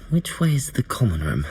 Which way is the common room?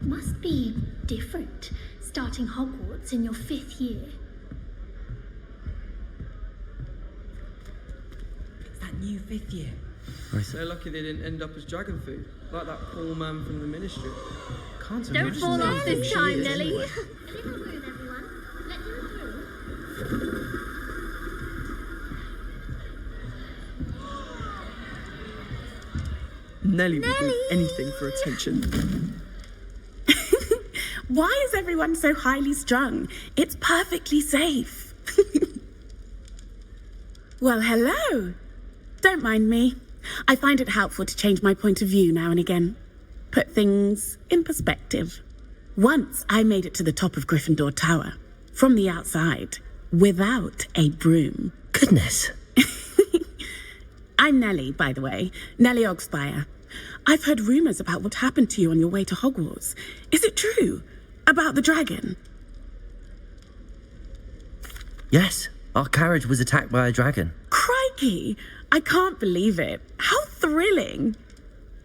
Must be different, starting Hogwarts in your 5th year. It's that new 5th year. They're lucky they didn't end up as dragon food, like that poor man from the ministry. Can't Don't fall off this time, Nelly. Anyway. A little room, everyone. Let him through. Nelly would do anything for attention. Why is everyone so highly strung? It's perfectly safe. Well, hello. Don't mind me. I find it helpful to change my point of view now and again. Put things in perspective. Once I made it to the top of Gryffindor Tower, from the outside, without a broom. Goodness. I'm Nellie, by the way. Nellie Ogspire. I've heard rumours about what happened to you on your way to Hogwarts. Is it true? About the dragon? Yes, our carriage was attacked by a dragon. Crikey! I can't believe it. How thrilling.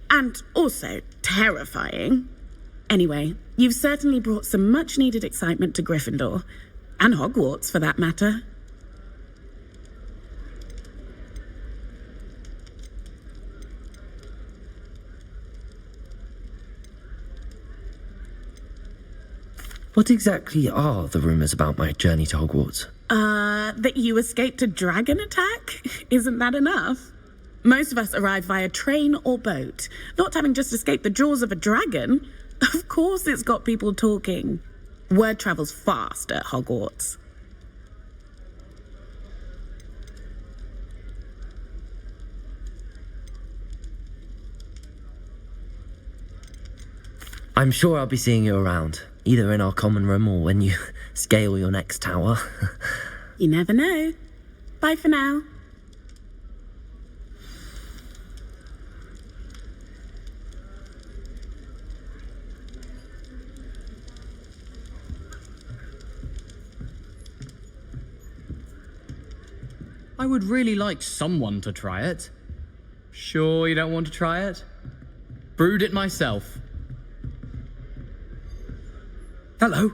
And also terrifying. Anyway, you've certainly brought some much-needed excitement to Gryffindor. And Hogwarts, for that matter. What exactly are the rumours about my journey to Hogwarts? That you escaped a dragon attack? Isn't that enough? Most of us arrive via train or boat, not having just escaped the jaws of a dragon. Of course it's got people talking. Word travels fast at Hogwarts. I'm sure I'll be seeing you around, either in our common room or when you scale your next tower. You never know. Bye for now. I would really like someone to try it. Sure you don't want to try it? Brewed it myself. Hello,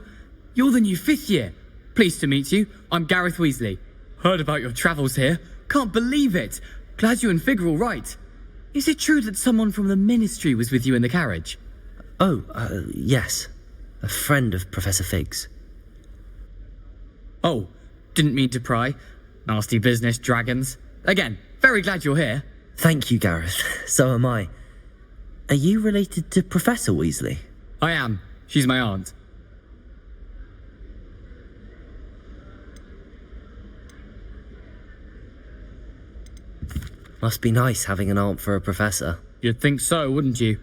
you're the new 5th year. Pleased to meet you. I'm Gareth Weasley. Heard about your travels here. Can't believe it. Glad you and Fig are all right. Is it true that someone from the ministry was with you in the carriage? Oh, yes. A friend of Professor Fig's. Oh, didn't mean to pry. Nasty business, dragons. Again, very glad you're here. Thank you, Gareth. So am I. Are you related to Professor Weasley? I am. She's my aunt. Must be nice having an aunt for a professor. You'd think so, wouldn't you?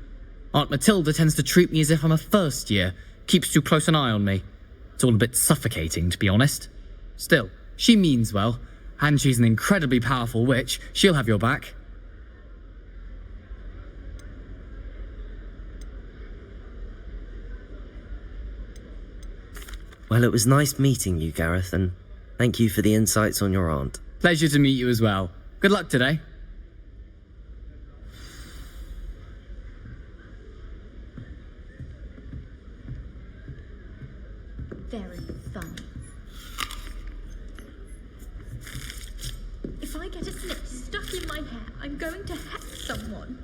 Aunt Matilda tends to treat me as if I'm a first year. Keeps too close an eye on me. It's all a bit suffocating, to be honest. Still, she means well. And she's an incredibly powerful witch. She'll have your back. Well, it was nice meeting you, Gareth, and thank you for the insights on your aunt. Pleasure to meet you as well. Good luck today. Very funny. If I get a snip stuck in my hair, I'm going to hack someone.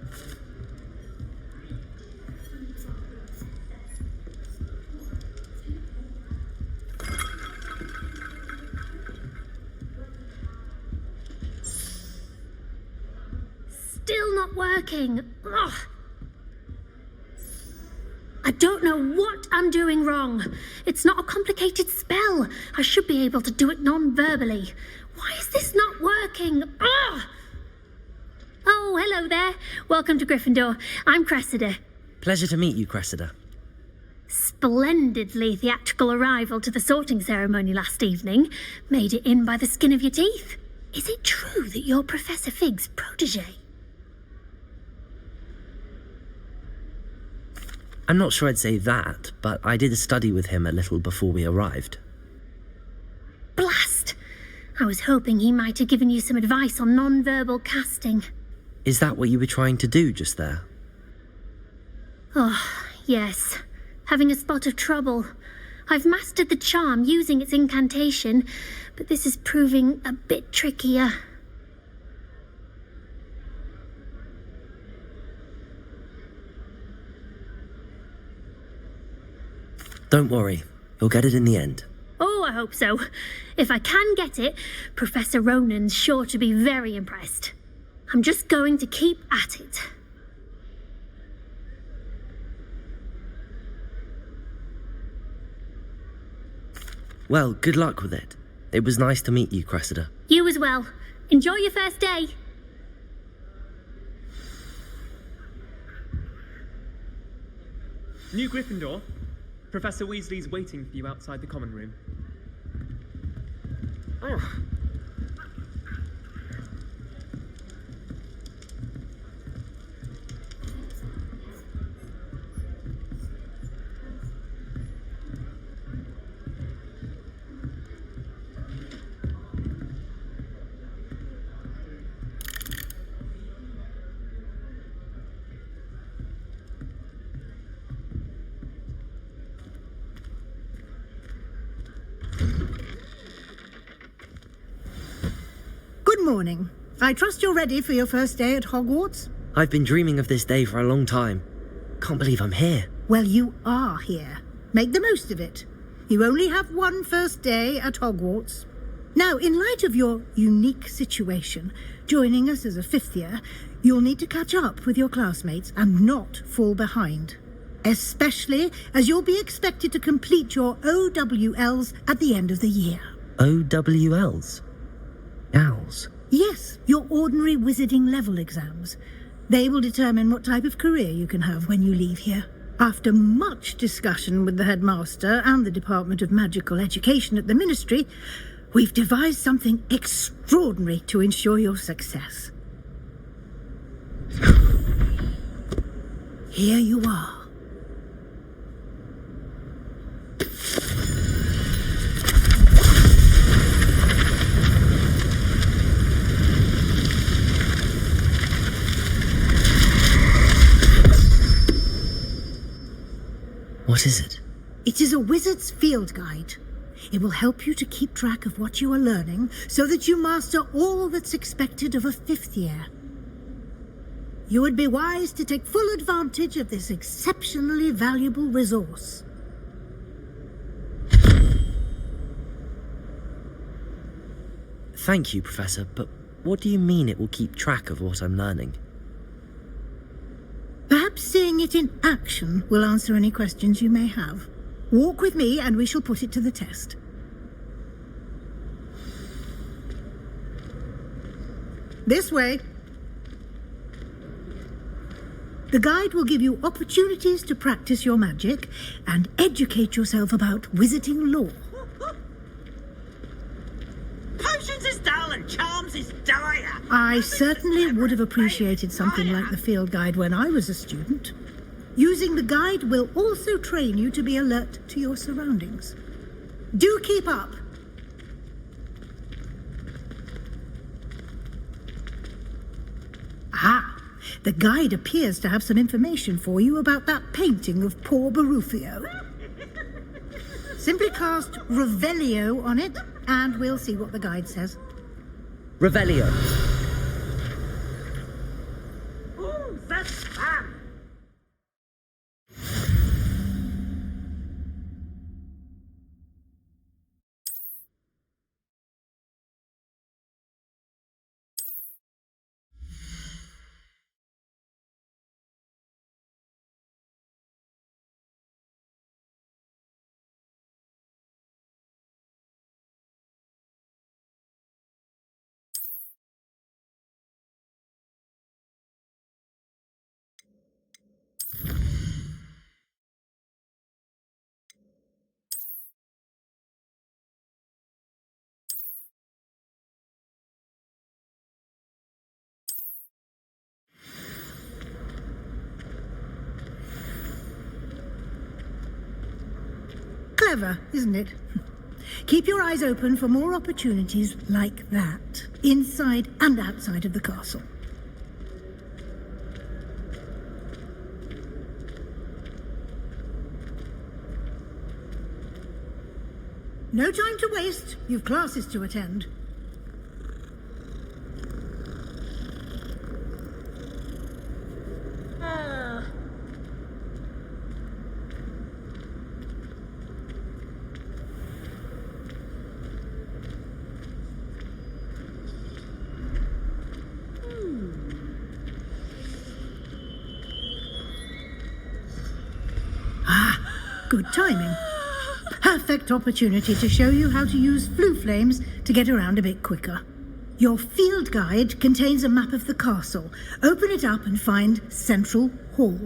Still not working. Ugh. I don't know what I'm doing wrong. It's not a complicated spell. I should be able to do it non-verbally. Why is this not working? Ugh! Oh, hello there. Welcome to Gryffindor. I'm Cressida. Pleasure to meet you, Cressida. Splendidly theatrical arrival to the sorting ceremony last evening. Made it in by the skin of your teeth. Is it true that you're Professor Fig's protege? I'm not sure I'd say that, but I did a study with him a little before we arrived. Blast! I was hoping he might have given you some advice on non-verbal casting. Is that what you were trying to do just there? Oh, yes. Having a spot of trouble. I've mastered the charm using its incantation, but this is proving a bit trickier. Don't worry, you'll get it in the end. Oh, I hope so. If I can get it, Professor Ronan's sure to be very impressed. I'm just going to keep at it. Well, good luck with it. It was nice to meet you, Cressida. You as well. Enjoy your first day. New Gryffindor. Professor Weasley's waiting for you outside the common room. Good morning. I trust you're ready for your first day at Hogwarts? I've been dreaming of this day for a long time. Can't believe I'm here. Well, you are here. Make the most of it. You only have one first day at Hogwarts. Now, in light of your unique situation, joining us as a fifth year, you'll need to catch up with your classmates and not fall behind. Especially as you'll be expected to complete your OWLs at the end of the year. OWLs? Owls? Yes, your ordinary wizarding level exams. They will determine what type of career you can have when you leave here. After much discussion with the headmaster and the Department of Magical Education at the Ministry, we've devised something extraordinary to ensure your success. Here you are. What is it? It is a wizard's field guide. It will help you to keep track of what you are learning so that you master all that's expected of a fifth year. You would be wise to take full advantage of this exceptionally valuable resource. Thank you, Professor, but what do you mean it will keep track of what I'm learning? Perhaps seeing it in action will answer any questions you may have. Walk with me and we shall put it to the test. This way. The guide will give you opportunities to practice your magic and educate yourself about wizarding lore. Potions is dull and charms is dire. I certainly would have appreciated something like the field guide when I was a student. Using the guide will also train you to be alert to your surroundings. Do keep up. Ah, the guide appears to have some information for you about that painting of poor Barufio. Simply cast Revelio on it, and we'll see what the guide says. Revelio. Clever, isn't it? Keep your eyes open for more opportunities like that, inside and outside of the castle. No time to waste. You've classes to attend. Good timing. Perfect opportunity to show you how to use flue flames to get around a bit quicker. Your field guide contains a map of the castle. Open it up and find Central Hall.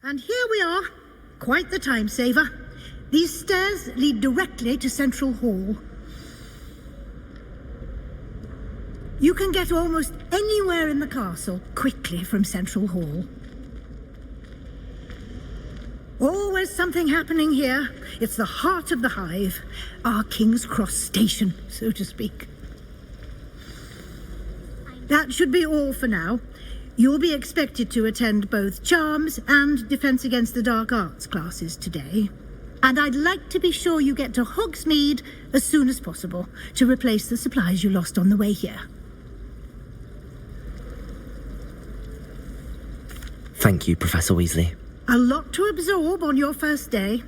And here we are. Quite the time saver. These stairs lead directly to Central Hall. You can get almost anywhere in the castle quickly from Central Hall. Always something happening here. It's the heart of the hive. Our King's Cross station, so to speak. That should be all for now. You'll be expected to attend both Charms and Defense Against the Dark Arts classes today. And I'd like to be sure you get to Hogsmeade as soon as possible to replace the supplies you lost on the way here. Thank you, Professor Weasley. A lot to absorb on your first day,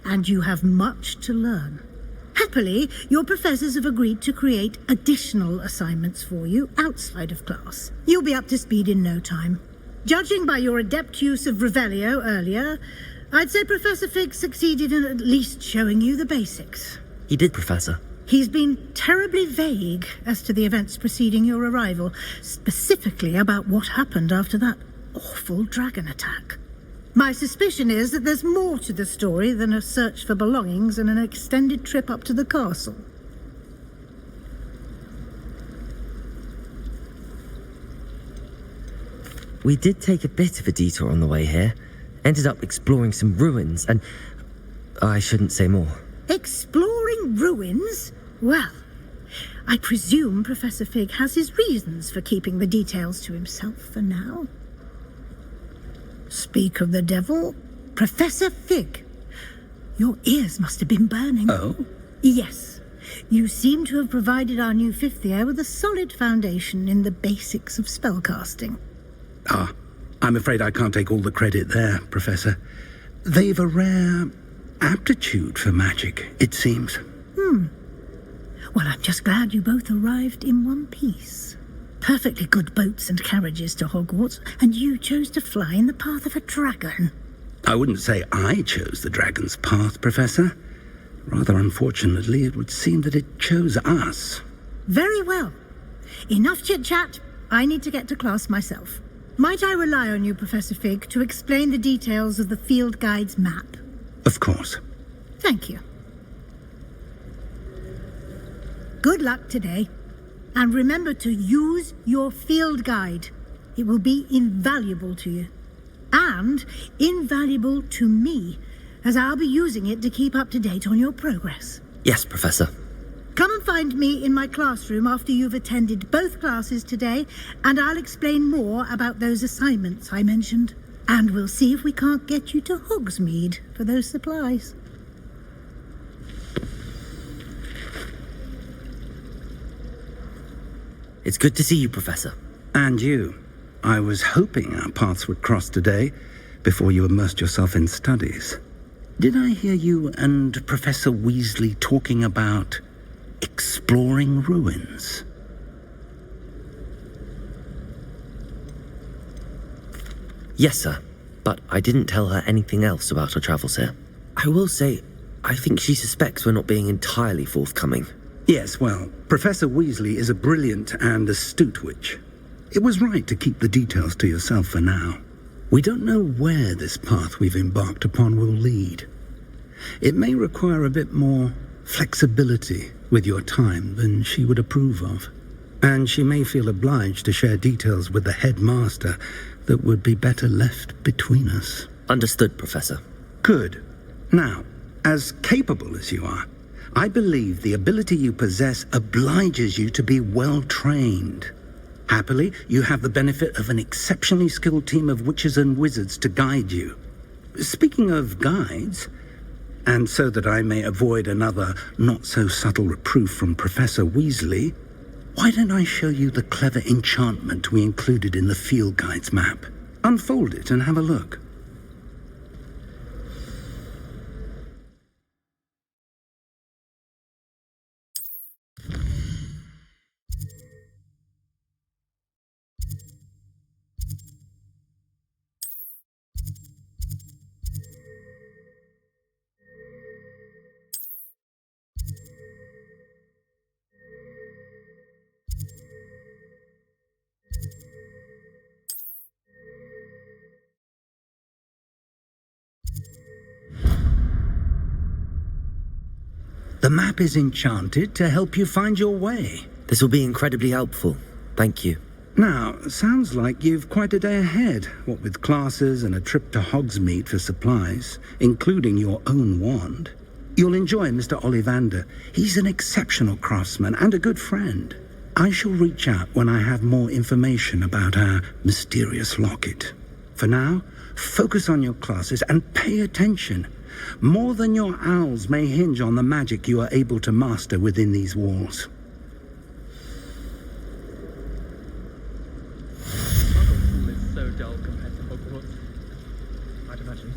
and you have much to learn. Happily, your professors have agreed to create additional assignments for you outside of class. You'll be up to speed in no time. Judging by your adept use of Revelio earlier, I'd say Professor Fig succeeded in at least showing you the basics. He did, Professor. He's been terribly vague as to the events preceding your arrival, specifically about what happened after that awful dragon attack. My suspicion is that there's more to the story than a search for belongings and an extended trip up to the castle. We did take a bit of a detour on the way here. Ended up exploring some ruins and... I shouldn't say more. Exploring ruins? Well, I presume Professor Fig has his reasons for keeping the details to himself for now. Speak of the devil, Professor Fig. Your ears must have been burning. Oh? Yes. You seem to have provided our new fifth year with a solid foundation in the basics of spellcasting. Ah, I'm afraid I can't take all the credit there, Professor. They've a rare aptitude for magic, it seems. Well, I'm just glad you both arrived in one piece. Perfectly good boats and carriages to Hogwarts, and you chose to fly in the path of a dragon. I wouldn't say I chose the dragon's path, Professor. Rather unfortunately, it would seem that it chose us. Very well. Enough chit-chat. I need to get to class myself. Might I rely on you, Professor Fig, to explain the details of the field guide's map? Of course. Thank you. Good luck today. And remember to use your field guide. It will be invaluable to you. And invaluable to me, as I'll be using it to keep up to date on your progress. Yes, Professor. Come and find me in my classroom after you've attended both classes today, and I'll explain more about those assignments I mentioned. And we'll see if we can't get you to Hogsmeade for those supplies. It's good to see you, Professor. And you. I was hoping our paths would cross today, before you immersed yourself in studies. Did I hear you and Professor Weasley talking about exploring ruins? Yes, sir. But I didn't tell her anything else about our travels here. I will say, I think she suspects we're not being entirely forthcoming. Yes, well, Professor Weasley is a brilliant and astute witch. It was right to keep the details to yourself for now. We don't know where this path we've embarked upon will lead. It may require a bit more flexibility with your time than she would approve of. And she may feel obliged to share details with the headmaster that would be better left between us. Understood, Professor. Good. Now, as capable as you are, I believe the ability you possess obliges you to be well trained. Happily, you have the benefit of an exceptionally skilled team of witches and wizards to guide you. Speaking of guides, and so that I may avoid another not-so-subtle reproof from Professor Weasley, why don't I show you the clever enchantment we included in the field guide's map? Unfold it and have a look. The map is enchanted to help you find your way. This will be incredibly helpful. Thank you. Now, sounds like you've quite a day ahead, what with classes and a trip to Hogsmeade for supplies, including your own wand. You'll enjoy Mr. Ollivander. He's an exceptional craftsman and a good friend. I shall reach out when I have more information about our mysterious locket. For now, focus on your classes and pay attention. More than your owls may hinge on the magic you are able to master within these walls. Muggle is so dull compared to Hogwarts. I'd imagine.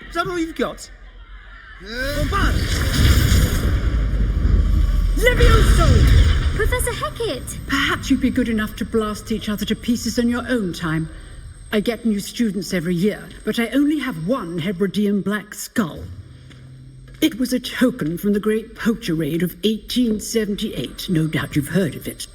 Is that all you've got? Levioso! Professor Hecat! Perhaps you'd be good enough to blast each other to pieces in your own time. I get new students every year, but I only have one Hebridean black skull. It was a token from the Great Poacher Raid of 1878. No doubt you've heard of it.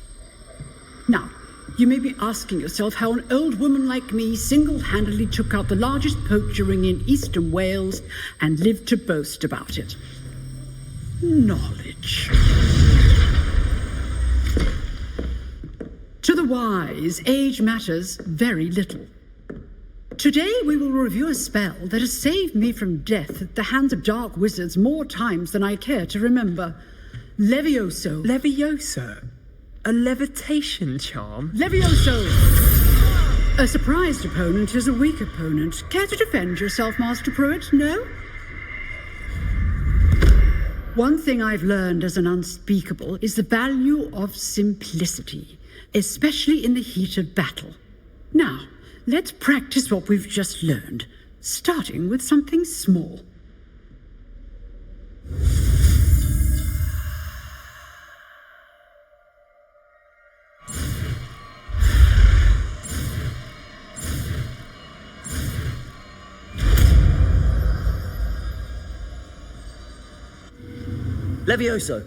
Now, you may be asking yourself how an old woman like me single-handedly took out the largest poacher ring in eastern Wales and lived to boast about it. Knowledge. To the wise, age matters very little. Today we will review a spell that has saved me from death at the hands of dark wizards more times than I care to remember. Levioso. Levioso? A levitation charm? Levioso! A surprised opponent is a weak opponent. Care to defend yourself, Master Pruitt? No? One thing I've learned as an unspeakable is the value of simplicity, especially in the heat of battle. Now, let's practice what we've just learned, starting with something small. Levioso.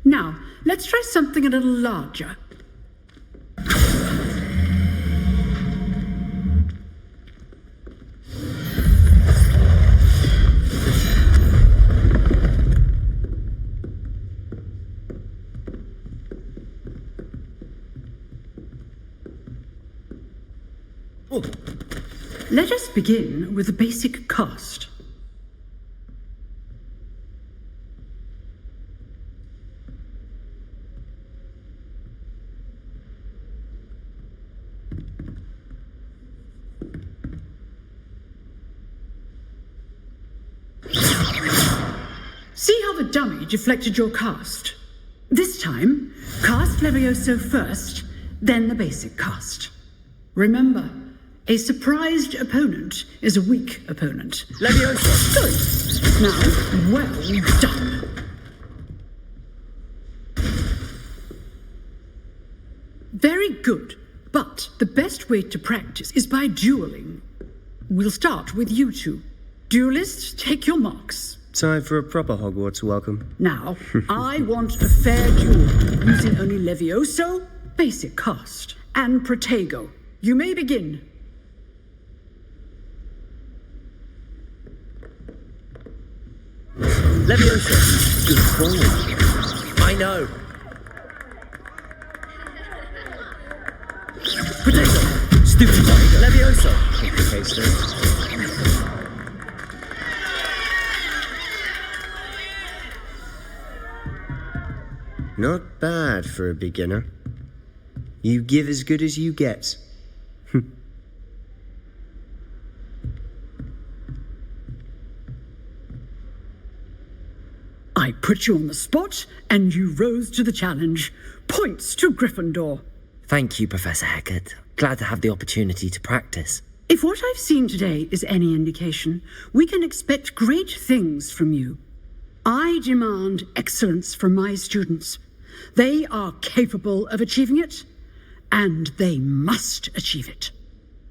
Now, let's try something a little larger. Let us begin with a basic cast. See how the dummy deflected your cast? This time, cast Levioso first, then the basic cast. Remember, a surprised opponent is a weak opponent. Levioso. Good. Now, well done. Very good. But the best way to practice is by dueling. We'll start with you two. Duelists, take your marks. Time for a proper Hogwarts welcome. Now, I want a fair duel, using only Levioso, basic cast, and Protego. You may begin. Levioso. Good call. I know. Potato. Stupid Potato. Levioso. Complicated. Not bad for a beginner. You give as good as you get. I put you on the spot, and you rose to the challenge. Points to Gryffindor. Thank you, Professor Hecat. Glad to have the opportunity to practice. If what I've seen today is any indication, we can expect great things from you. I demand excellence from my students. They are capable of achieving it, and they must achieve it.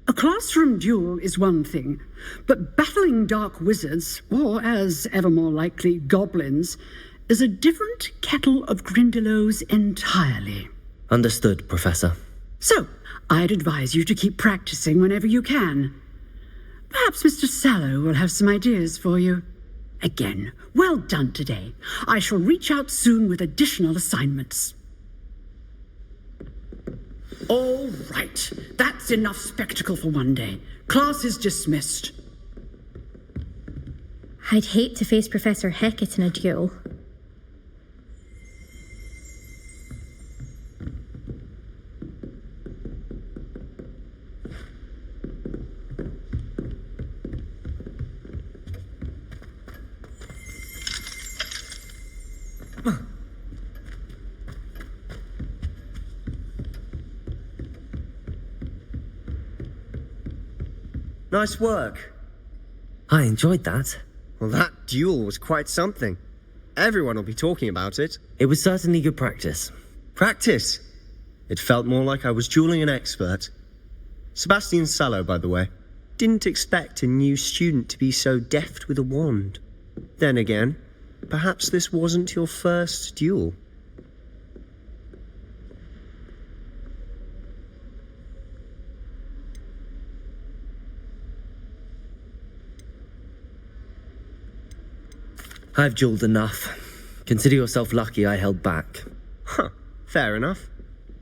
A classroom duel is one thing, but battling dark wizards, or as ever more likely, goblins, is a different kettle of Grindylows entirely. Understood, Professor. So, I'd advise you to keep practicing whenever you can. Perhaps Mr. Sallow will have some ideas for you. Again, well done today. I shall reach out soon with additional assignments. All right, that's enough spectacle for one day. Class is dismissed. I'd hate to face Professor Hecat in a duel. Nice work. I enjoyed that. Well, that duel was quite something. Everyone will be talking about it. It was certainly good practice. Practice? It felt more like I was dueling an expert. Sebastian Sallow, by the way. Didn't expect a new student to be so deft with a wand. Then again, perhaps this wasn't your first duel. I've dueled enough. Consider yourself lucky I held back. Huh, fair enough.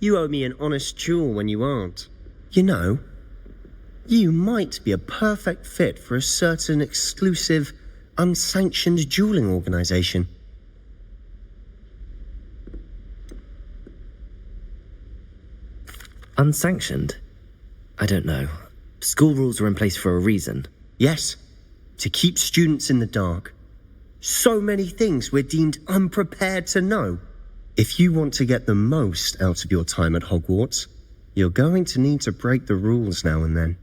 You owe me an honest jewel when you aren't. You know, you might be a perfect fit for a certain exclusive, unsanctioned dueling organization. Unsanctioned? I don't know. School rules are in place for a reason. Yes, to keep students in the dark. So many things we're deemed unprepared to know. If you want to get the most out of your time at Hogwarts, you're going to need to break the rules now and then.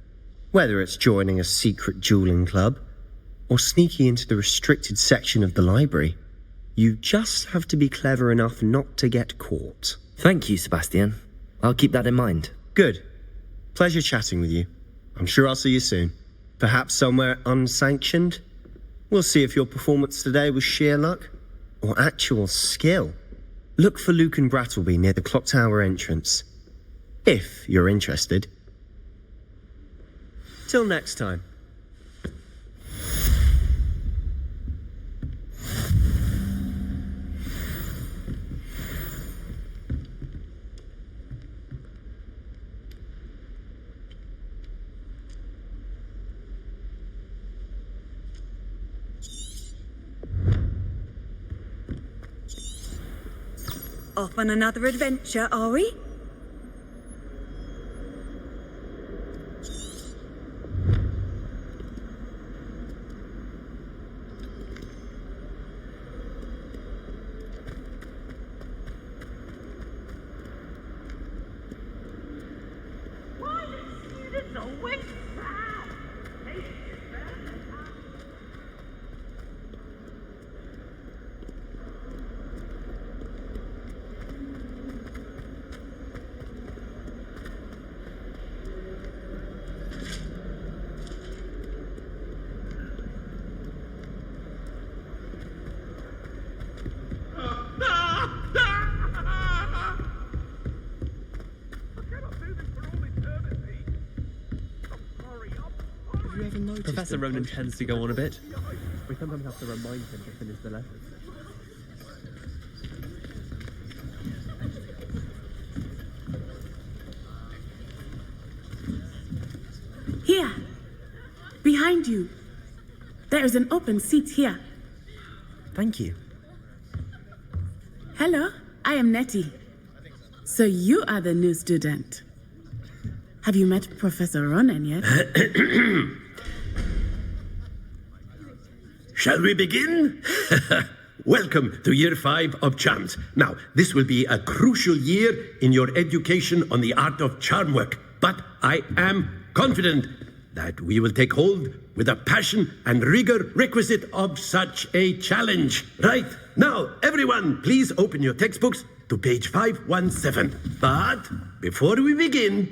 Whether it's joining a secret dueling club, or sneaking into the restricted section of the library, you just have to be clever enough not to get caught. Thank you, Sebastian. I'll keep that in mind. Good. Pleasure chatting with you. I'm sure I'll see you soon. Perhaps somewhere unsanctioned? We'll see if your performance today was sheer luck or actual skill. Look for Luke and Brattleby near the clock tower entrance. If you're interested. Till next time. Off on another adventure, are we? Why do students always frown? Professor Ronan tends to go on a bit. We sometimes have to remind him to finish the lesson. Here. Behind you. There is an open seat here. Thank you. Hello, I am Nettie. So you are the new student. Have you met Professor Ronan yet? Shall we begin? Welcome to Year 5 of Charms. Now, this will be a crucial year in your education on the art of charm work, but I am confident that we will take hold with the passion and rigor requisite of such a challenge. Right, now, everyone, please open your textbooks to page 517. But before we begin,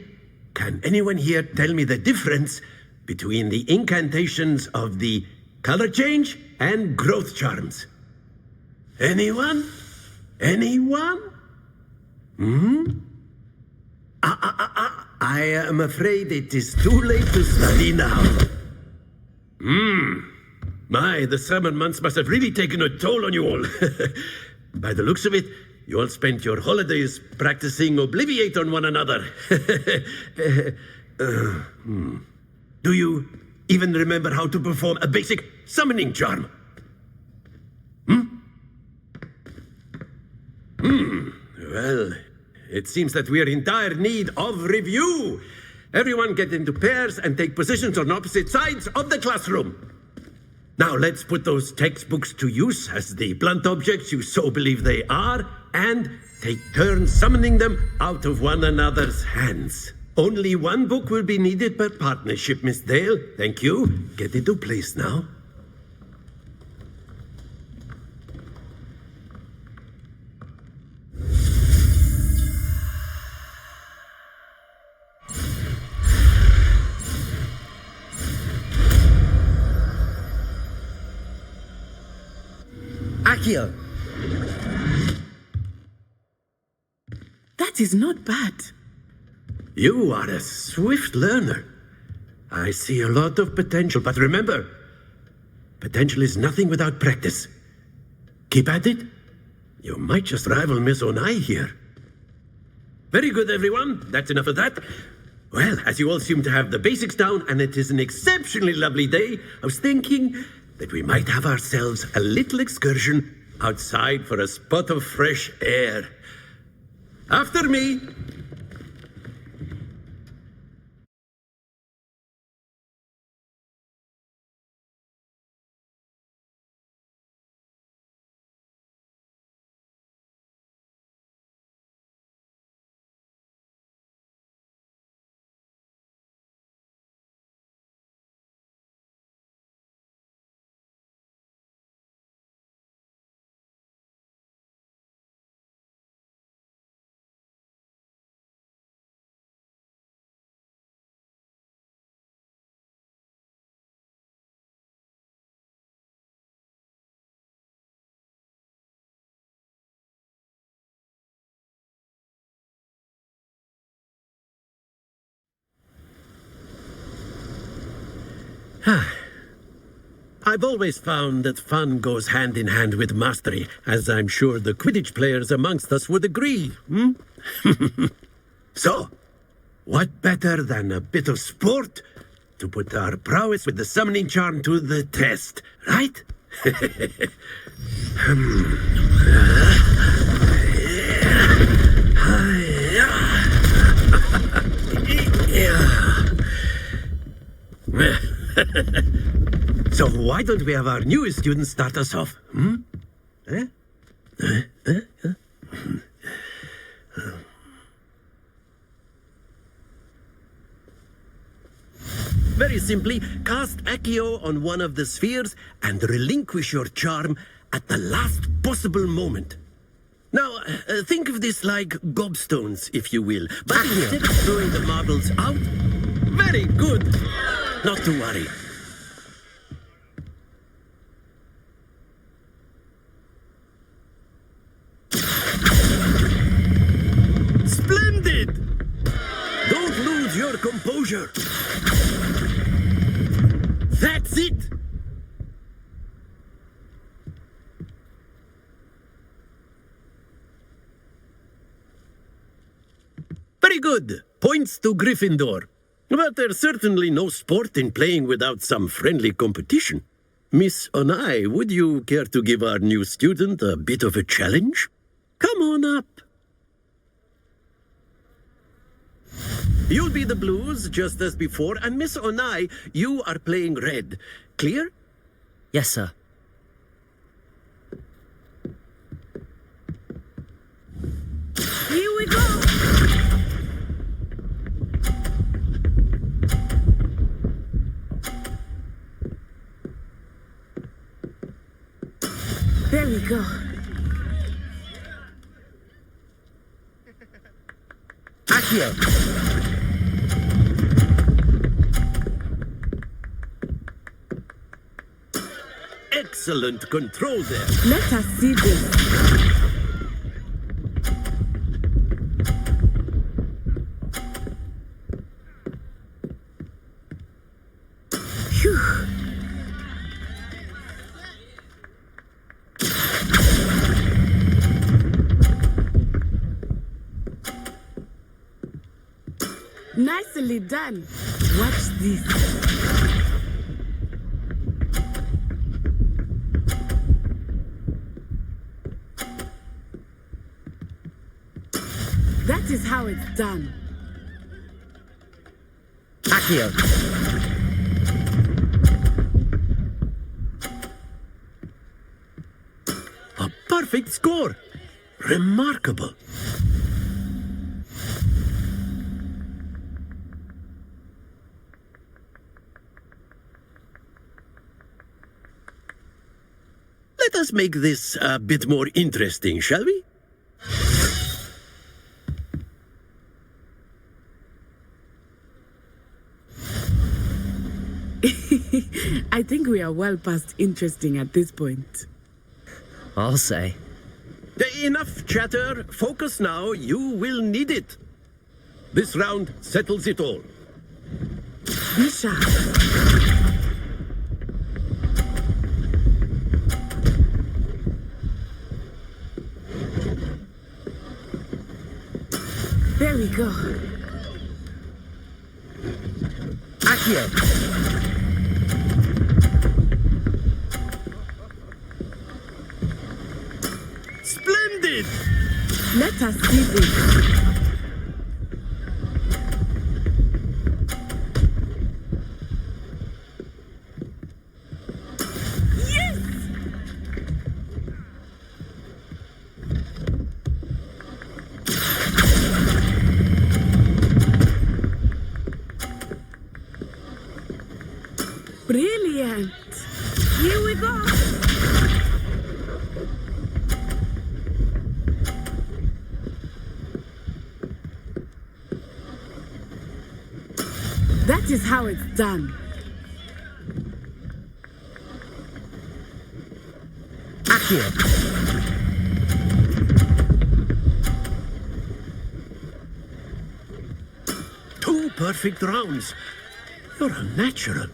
can anyone here tell me the difference between the incantations of the color change and growth charms? Anyone? Anyone? I am afraid it is too late to study now. My, the summer months must have really taken a toll on you all. By the looks of it, you all spent your holidays practicing Obliviate on one another. Do you even remember how to perform a basic summoning charm? Well, it seems that we are in dire need of review. Everyone get into pairs and take positions on opposite sides of the classroom. Now let's put those textbooks to use as the blunt objects you so believe they are, and take turns summoning them out of one another's hands. Only one book will be needed per partnership, Miss Dale. Thank you. Get into place now. Accio! That is not bad. You are a swift learner. I see a lot of potential, but remember, potential is nothing without practice. Keep at it, You might just rival Miss Onai here. Very good, everyone. That's enough of that. Well, as you all seem to have the basics down, and it is an exceptionally lovely day, I was thinking that we might have ourselves a little excursion outside for a spot of fresh air. After me. I've always found that fun goes hand in hand with mastery, as I'm sure the Quidditch players amongst us would agree. So, what better than a bit of sport to put our prowess with the summoning charm to the test, right? So why don't we have our newest student start us off? Very simply, cast Accio on one of the spheres and relinquish your charm at the last possible moment. Now, think of this like gobstones, if you will. But instead of throwing the marbles out, very good. Not to worry. Splendid! Don't lose your composure. That's it! Very good. Points to Gryffindor. But there's certainly no sport in playing without some friendly competition. Miss Onai, would you care to give our new student a bit of a challenge? Come on up. You'll be the blues, just as before, and Miss Onai, you are playing red. Clear? Yes, sir. Here we go! There we go. Accio! Excellent control there. Let us see this. Phew. Nicely done. Watch this. That is how it's done. Accio! A perfect score. Remarkable. Let us make this a bit more interesting, shall we? I think we are well past interesting at this point. I'll say. Enough chatter. Focus now. You will need it. This round settles it all. Be sharp. we go. Accio! Splendid! Let us see this. Brilliant! Here we go! That is how it's done. Accio! Two perfect rounds. You're a natural.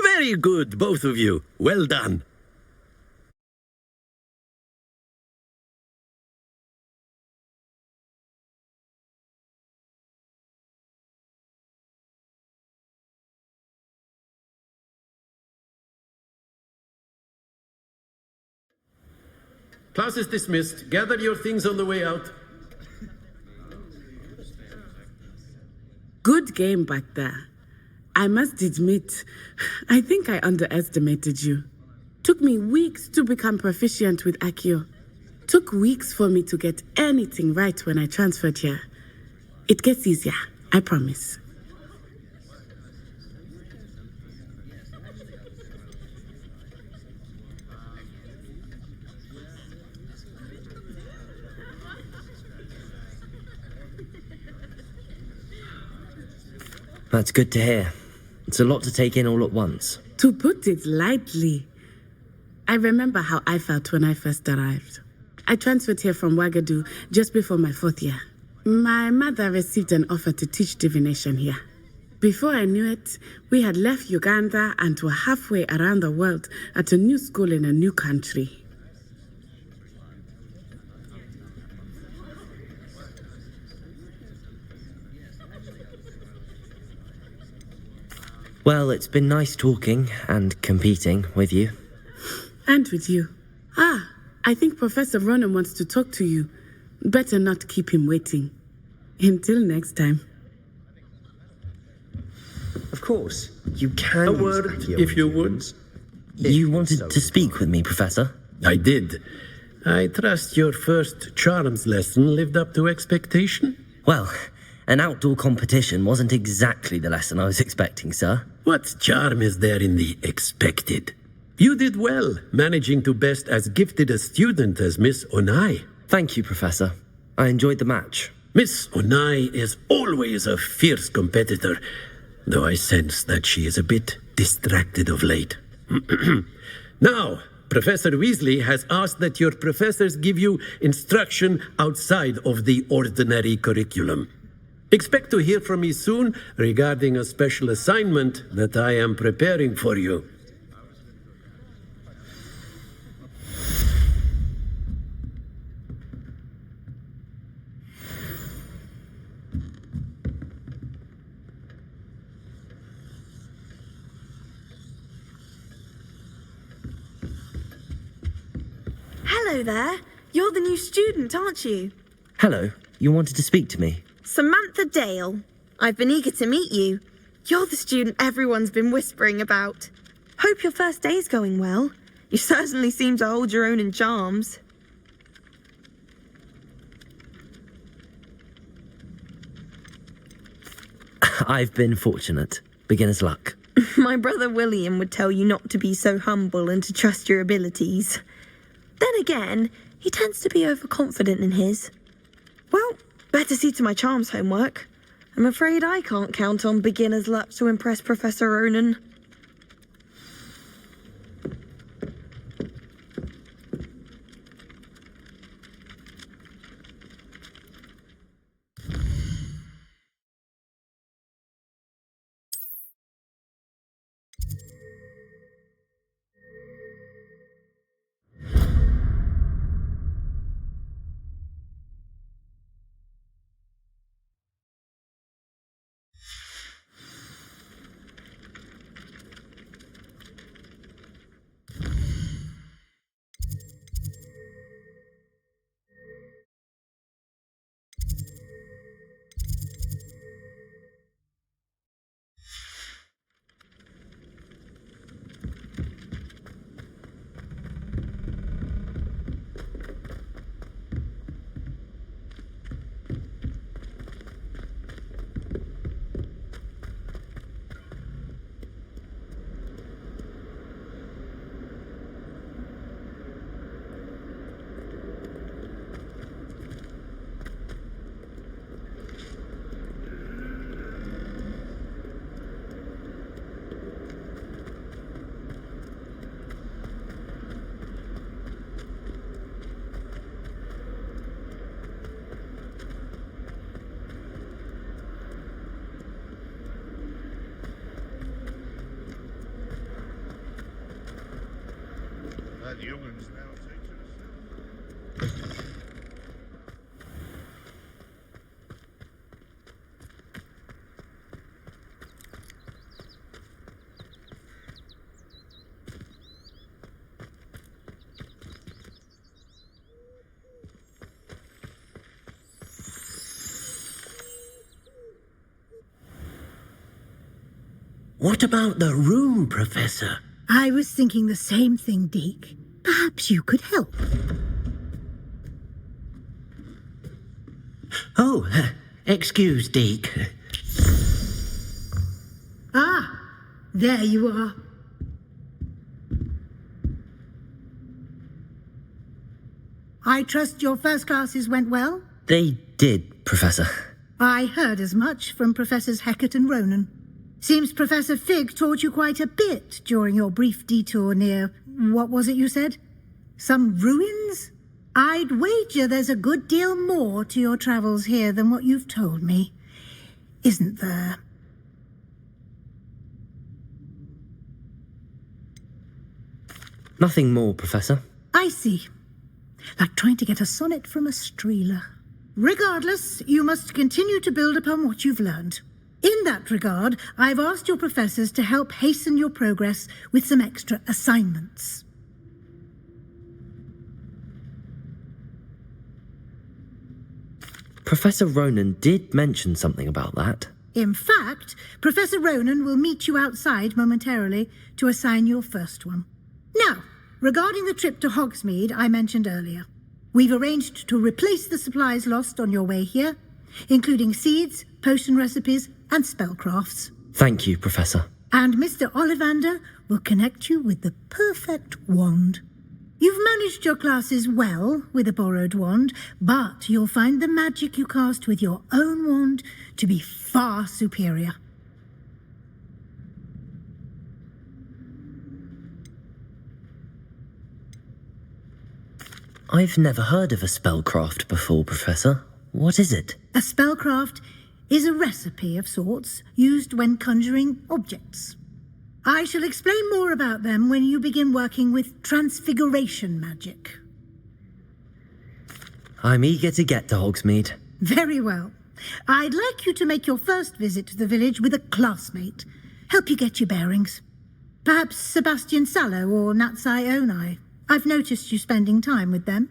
Very good, both of you. Well done. Class is dismissed. Gather your things on the way out. Good game back there. I must admit, I think I underestimated you. Took me weeks to become proficient with Accio. Took weeks for me to get anything right when I transferred here. It gets easier, I promise. That's good to hear. It's a lot to take in all at once. To put it lightly, I remember how I felt when I first arrived. I transferred here from Ouagadougou just before my 4th year. My mother received an offer to teach divination here. Before I knew it, we had left Uganda and were halfway around the world at a new school in a new country. Well, it's been nice talking and competing with you. And with you. I think Professor Ronan wants to talk to you. Better not keep him waiting. Until next time. Of course, you can. A use word, Accio if you on would. humans. You wanted to speak with me, Professor? I did. I trust your first charms lesson lived up to expectation? Well, an outdoor competition wasn't exactly the lesson I was expecting, sir. What charm is there in the expected? You did well, managing to best as gifted a student as Miss Onai. Thank you, Professor. I enjoyed the match. Miss Onai is always a fierce competitor, though I sense that she is a bit distracted of late. Now, Professor Weasley has asked that your professors give you instruction outside of the ordinary curriculum. Expect to hear from me soon regarding a special assignment that I am preparing for you. Hello there. You're the new student, aren't you? Hello, you wanted to speak to me? Samantha Dale. I've been eager to meet you. You're the student everyone's been whispering about. Hope your first day's going well. You certainly seem to hold your own in charms. I've been fortunate. Beginner's luck. My brother William would tell you not to be so humble and to trust your abilities. Then again, he tends to be overconfident in his. Well, better see to my charms homework. I'm afraid I can't count on beginner's luck to impress Professor Ronan. What about the room, Professor? I was thinking the same thing, Deke. Perhaps you could help. Oh, excuse, Deke. Ah, there you are. I trust your first classes went well? They did, Professor. I heard as much from Professors Hecat and Ronan. Seems Professor Fig taught you quite a bit during your brief detour near, what was it you said? Some ruins? I'd wager there's a good deal more to your travels here than what you've told me. Isn't there? Nothing more, Professor. I see. Like trying to get a sonnet from a streeler. Regardless, you must continue to build upon what you've learned. In that regard, I've asked your professors to help hasten your progress with some extra assignments. Professor Ronan did mention something about that. In fact, Professor Ronan will meet you outside momentarily to assign your first one. Now, regarding the trip to Hogsmeade I mentioned earlier, we've arranged to replace the supplies lost on your way here, including seeds, potion recipes, and spellcrafts. Thank you, Professor. And Mr. Ollivander will connect you with the perfect wand. You've managed your classes well with a borrowed wand, but you'll find the magic you cast with your own wand to be far superior. I've never heard of a spellcraft before, Professor. What is it? A spellcraft is a recipe of sorts used when conjuring objects. I shall explain more about them when you begin working with transfiguration magic. I'm eager to get to Hogsmeade. Very well. I'd like you to make your first visit to the village with a classmate. Help you get your bearings. Perhaps Sebastian Sallow or Natsai Onai. I've noticed you spending time with them.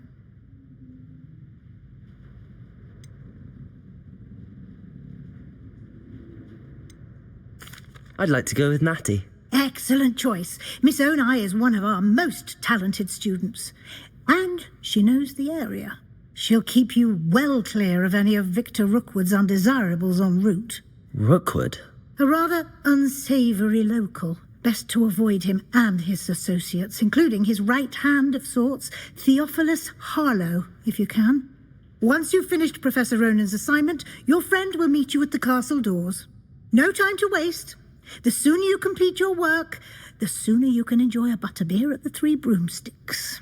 I'd like to go with Natty. Excellent choice. Miss Onai is one of our most talented students. And she knows the area. She'll keep you well clear of any of Victor Rookwood's undesirables en route. Rookwood? A rather unsavoury local. Best to avoid him and his associates, including his right hand of sorts, Theophilus Harlow, if you can. Once you've finished Professor Ronan's assignment, your friend will meet you at the castle doors. No time to waste. The sooner you complete your work, the sooner you can enjoy a butterbeer at the Three Broomsticks.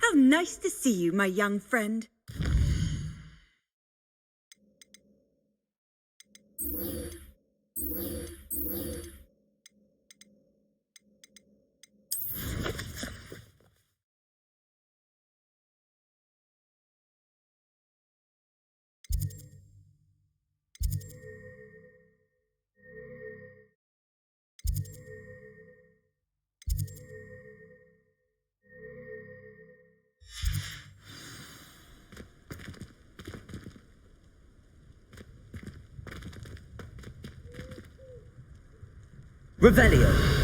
How nice to see you, my young friend. Revelio.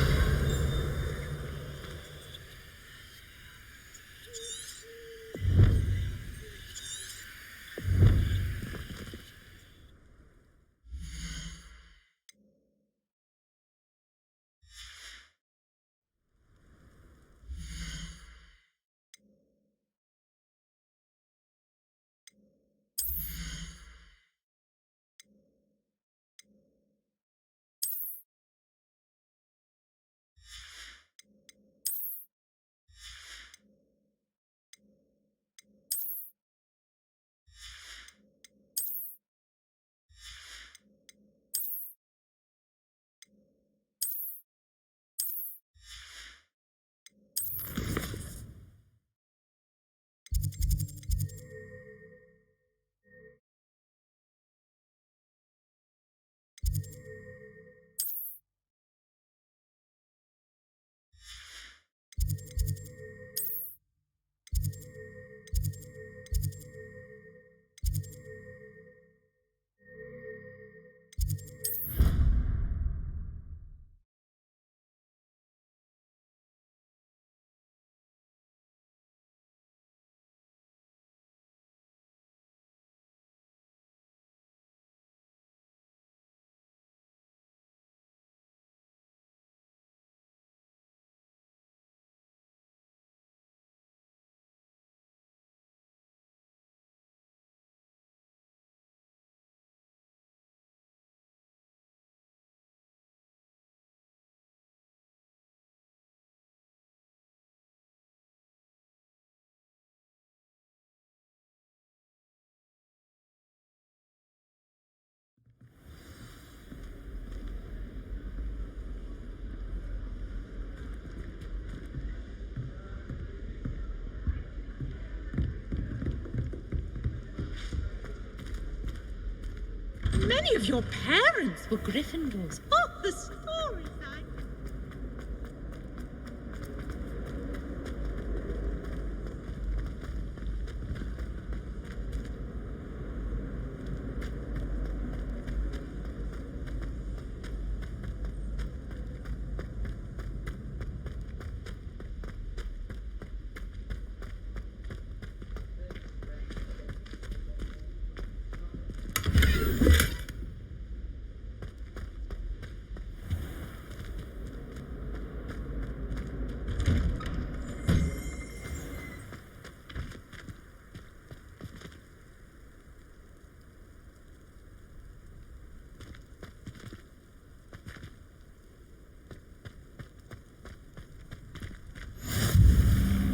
Many of your parents were Gryffindors. Oh, the stories I...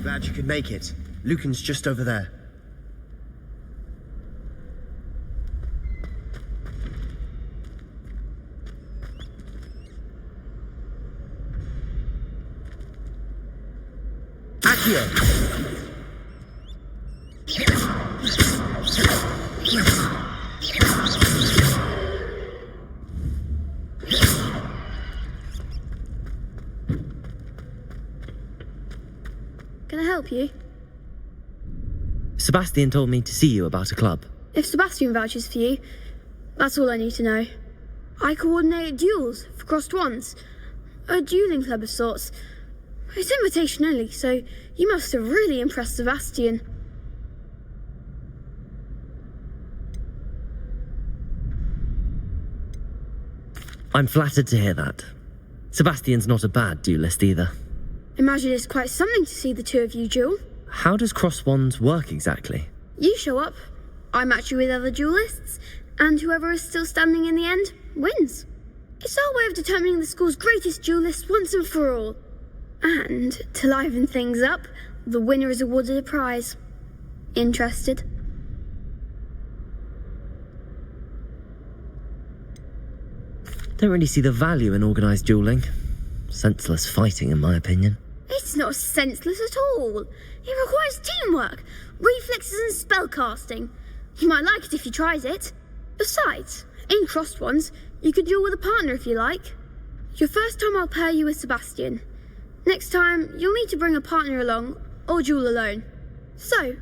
Glad you could make it. Lucan's just over there. Accio! Can I help you? Sebastian told me to see you about a club. If Sebastian vouches for you, that's all I need to know. I coordinate duels for crossed wands. A dueling club of sorts. It's invitation only, so you must have really impressed Sebastian. I'm flattered to hear that. Sebastian's not a bad duelist either. Imagine it's quite something to see the two of you duel. How does cross wands work exactly? You show up, I match you with other duelists, and whoever is still standing in the end wins. It's our way of determining the school's greatest duelist once and for all. And, to liven things up, the winner is awarded a prize. Interested? Don't really see the value in organised duelling. Senseless fighting, in my opinion. It's not senseless at all. It requires teamwork, reflexes and spellcasting. You might like it if you tries it. Besides, in crossed ones, you could duel with a partner if you like. Your first time I'll pair you with Sebastian. Next time, you'll need to bring a partner along, or duel alone. So,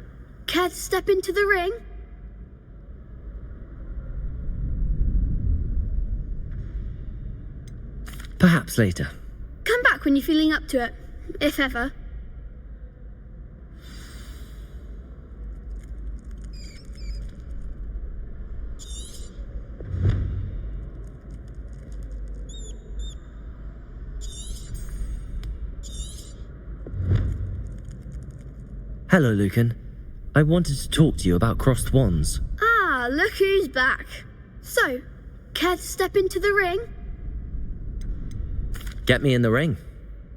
care to step into the ring? Perhaps later. Come back when you're feeling up to it, if ever. Hello, Lucan. I wanted to talk to you about crossed wands. Ah, look who's back. So, care to step into the ring? Get me in the ring.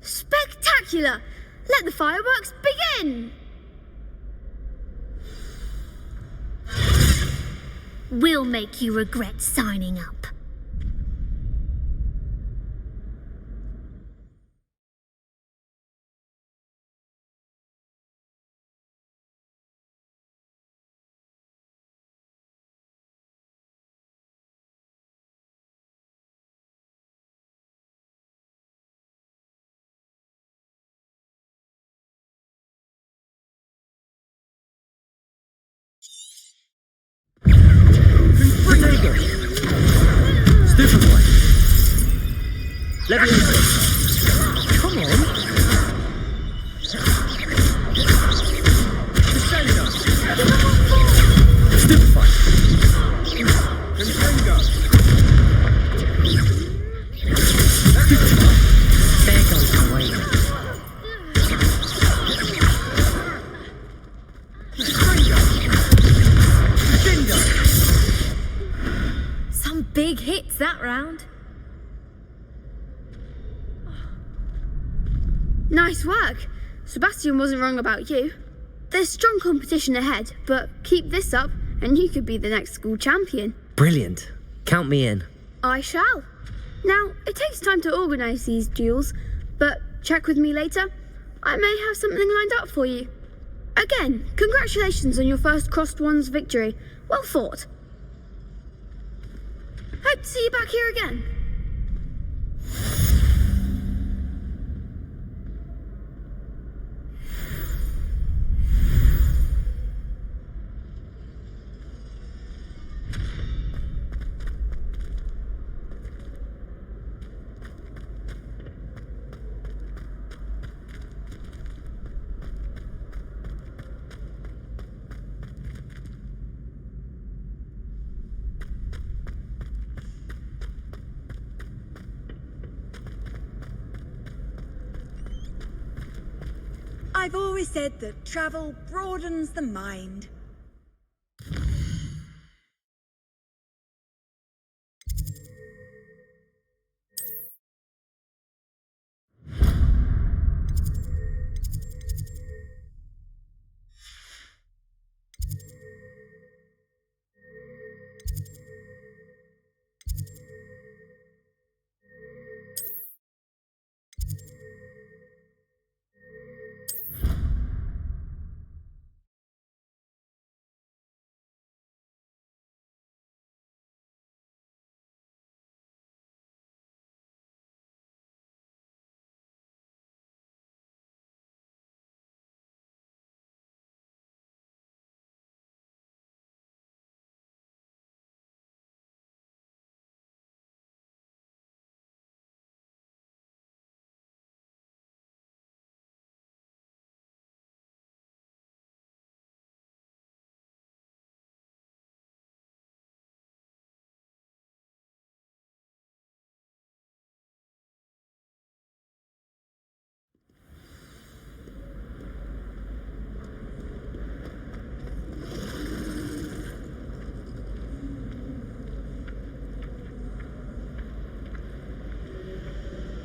Spectacular! Let the fireworks begin! We'll make you regret signing up. Stupefy. Leviosa. Come on. Stupefy. There goes the way. Some big hits that round. Nice work. Sebastian wasn't wrong about you. There's strong competition ahead, but keep this up and you could be the next school champion. Brilliant. Count me in. I shall. Now, it takes time to organise these duels, but check with me later. I may have something lined up for you. Again, congratulations on your first Crossed Wands victory. Well fought. Hope to see you back here again. I've always said that travel broadens the mind.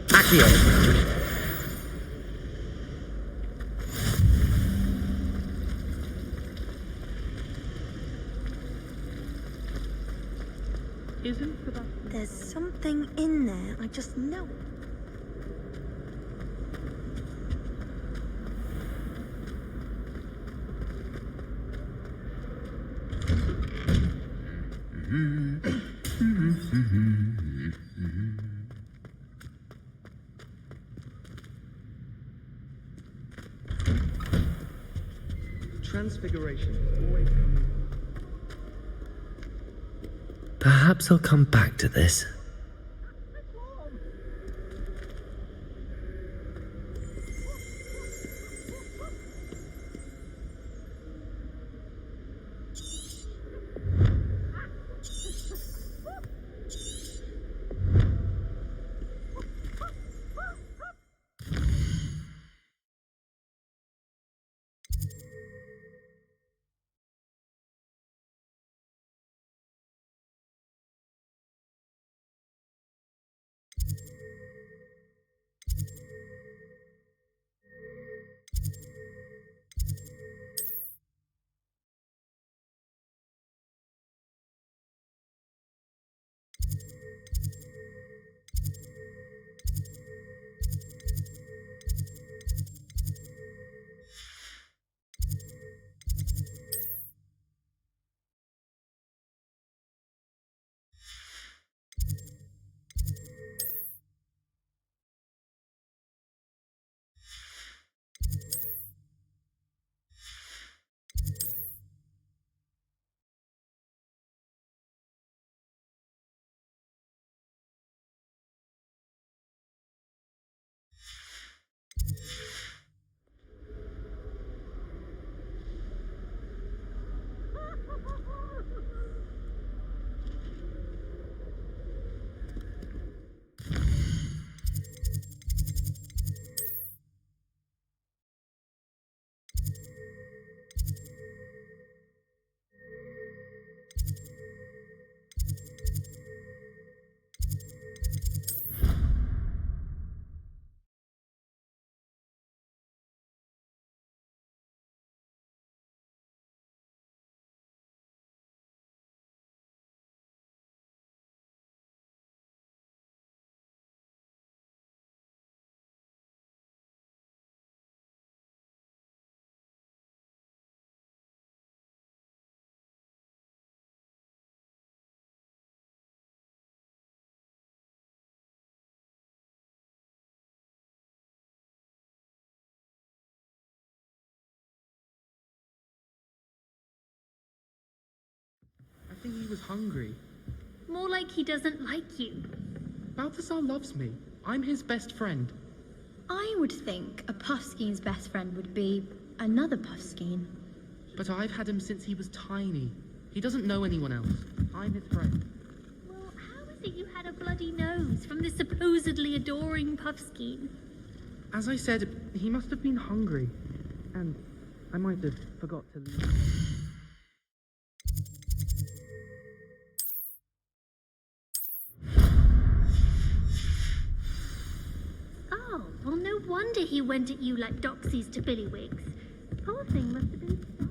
Accio. There's something in there, I just know. Transfiguration. Always coming. Perhaps I'll come back to this. was hungry. More like he doesn't like you. Balthazar loves me. I'm his best friend. I would think a Puffskeen's best friend would be another Puffskeen. But I've had him since he was tiny. He doesn't know anyone else. I'm his friend. Well, how is it you had a bloody nose from this supposedly adoring Puffskeen? As I said, he must have been hungry. And I might have forgot to leave. Oh, well, no wonder he went at you like doxies to Billywigs. Poor thing must have been starved.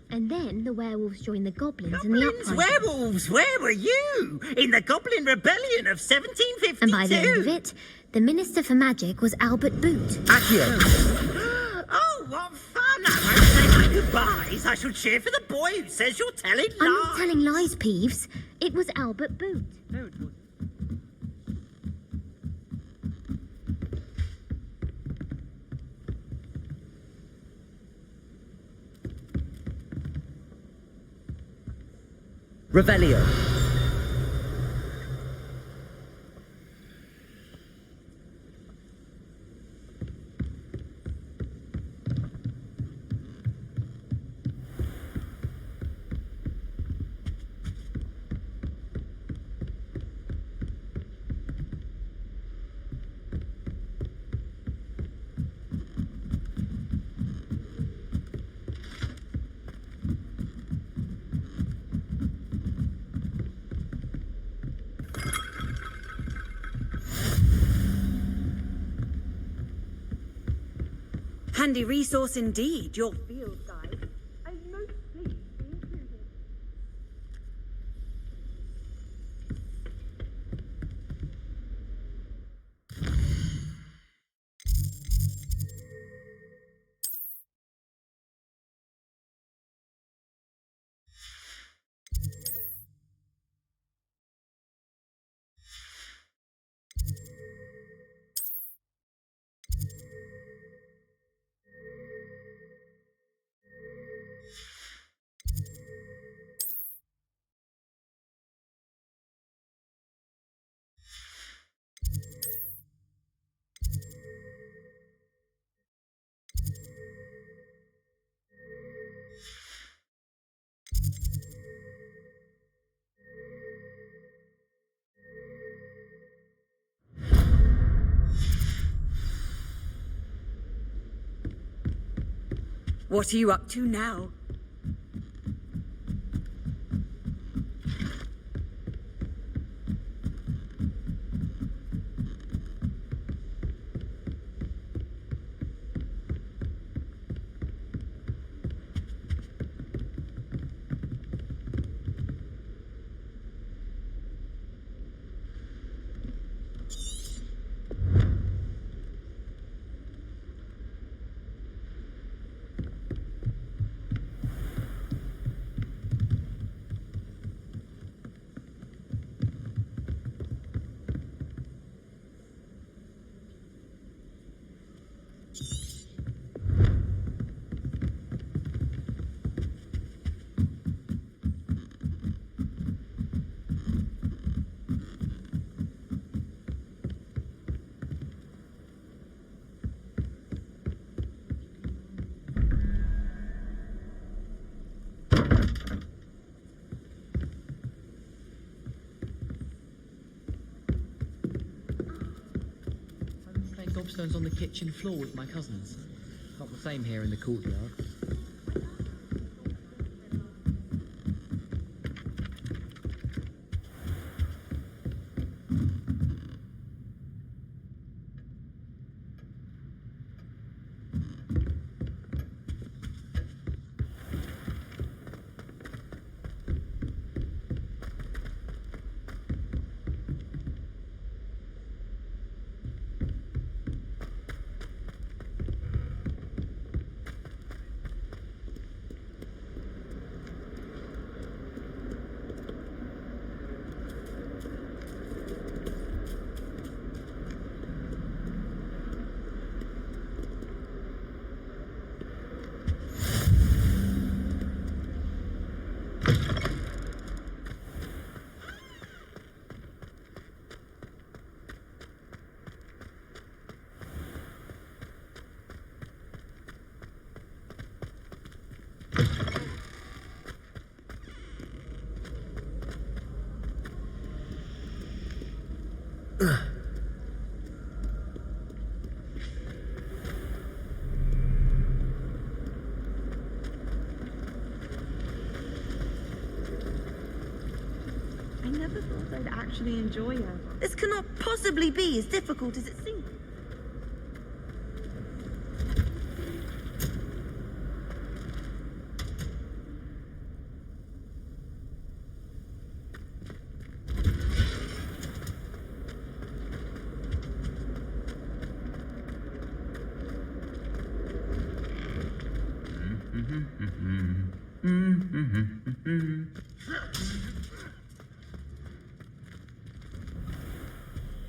And then the werewolves joined the goblins in the Goblins, uprising. werewolves, where were you? In the Goblin Rebellion of 1752. And by the end of it, the Minister for Magic was Albert Boot. Oh, what fun! I won't say my goodbyes. I shall cheer for the boy who says you're telling lies. I'm not telling lies, Peeves. It was Albert Boot. No, it was. Revelio. Handy resource indeed, your field guide. I'm most pleased to be included. What are you up to now? Gobstones on the kitchen floor with my cousins. Not the same here in the courtyard. I never thought I'd actually enjoy her. This cannot possibly be as difficult as it seems.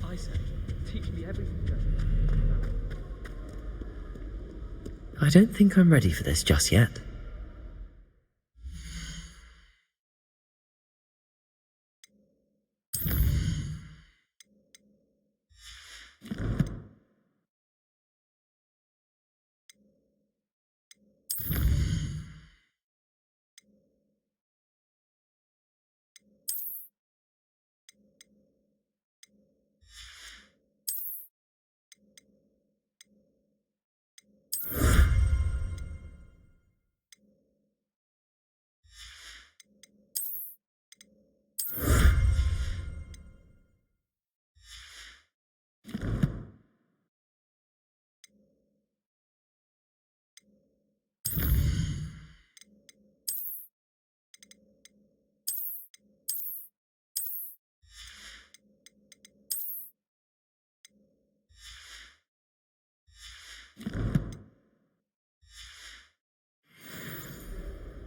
I said, teach me everything. I don't think I'm ready for this just yet.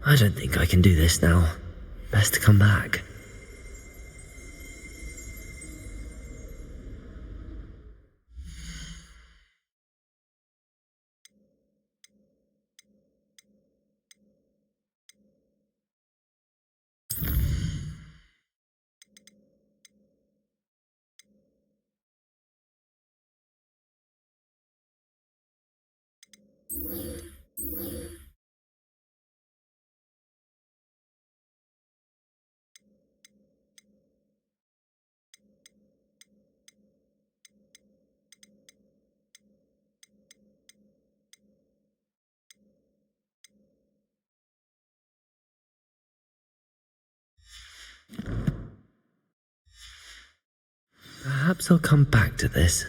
I don't think I can do this now. Best to come back. Perhaps I'll come back to this.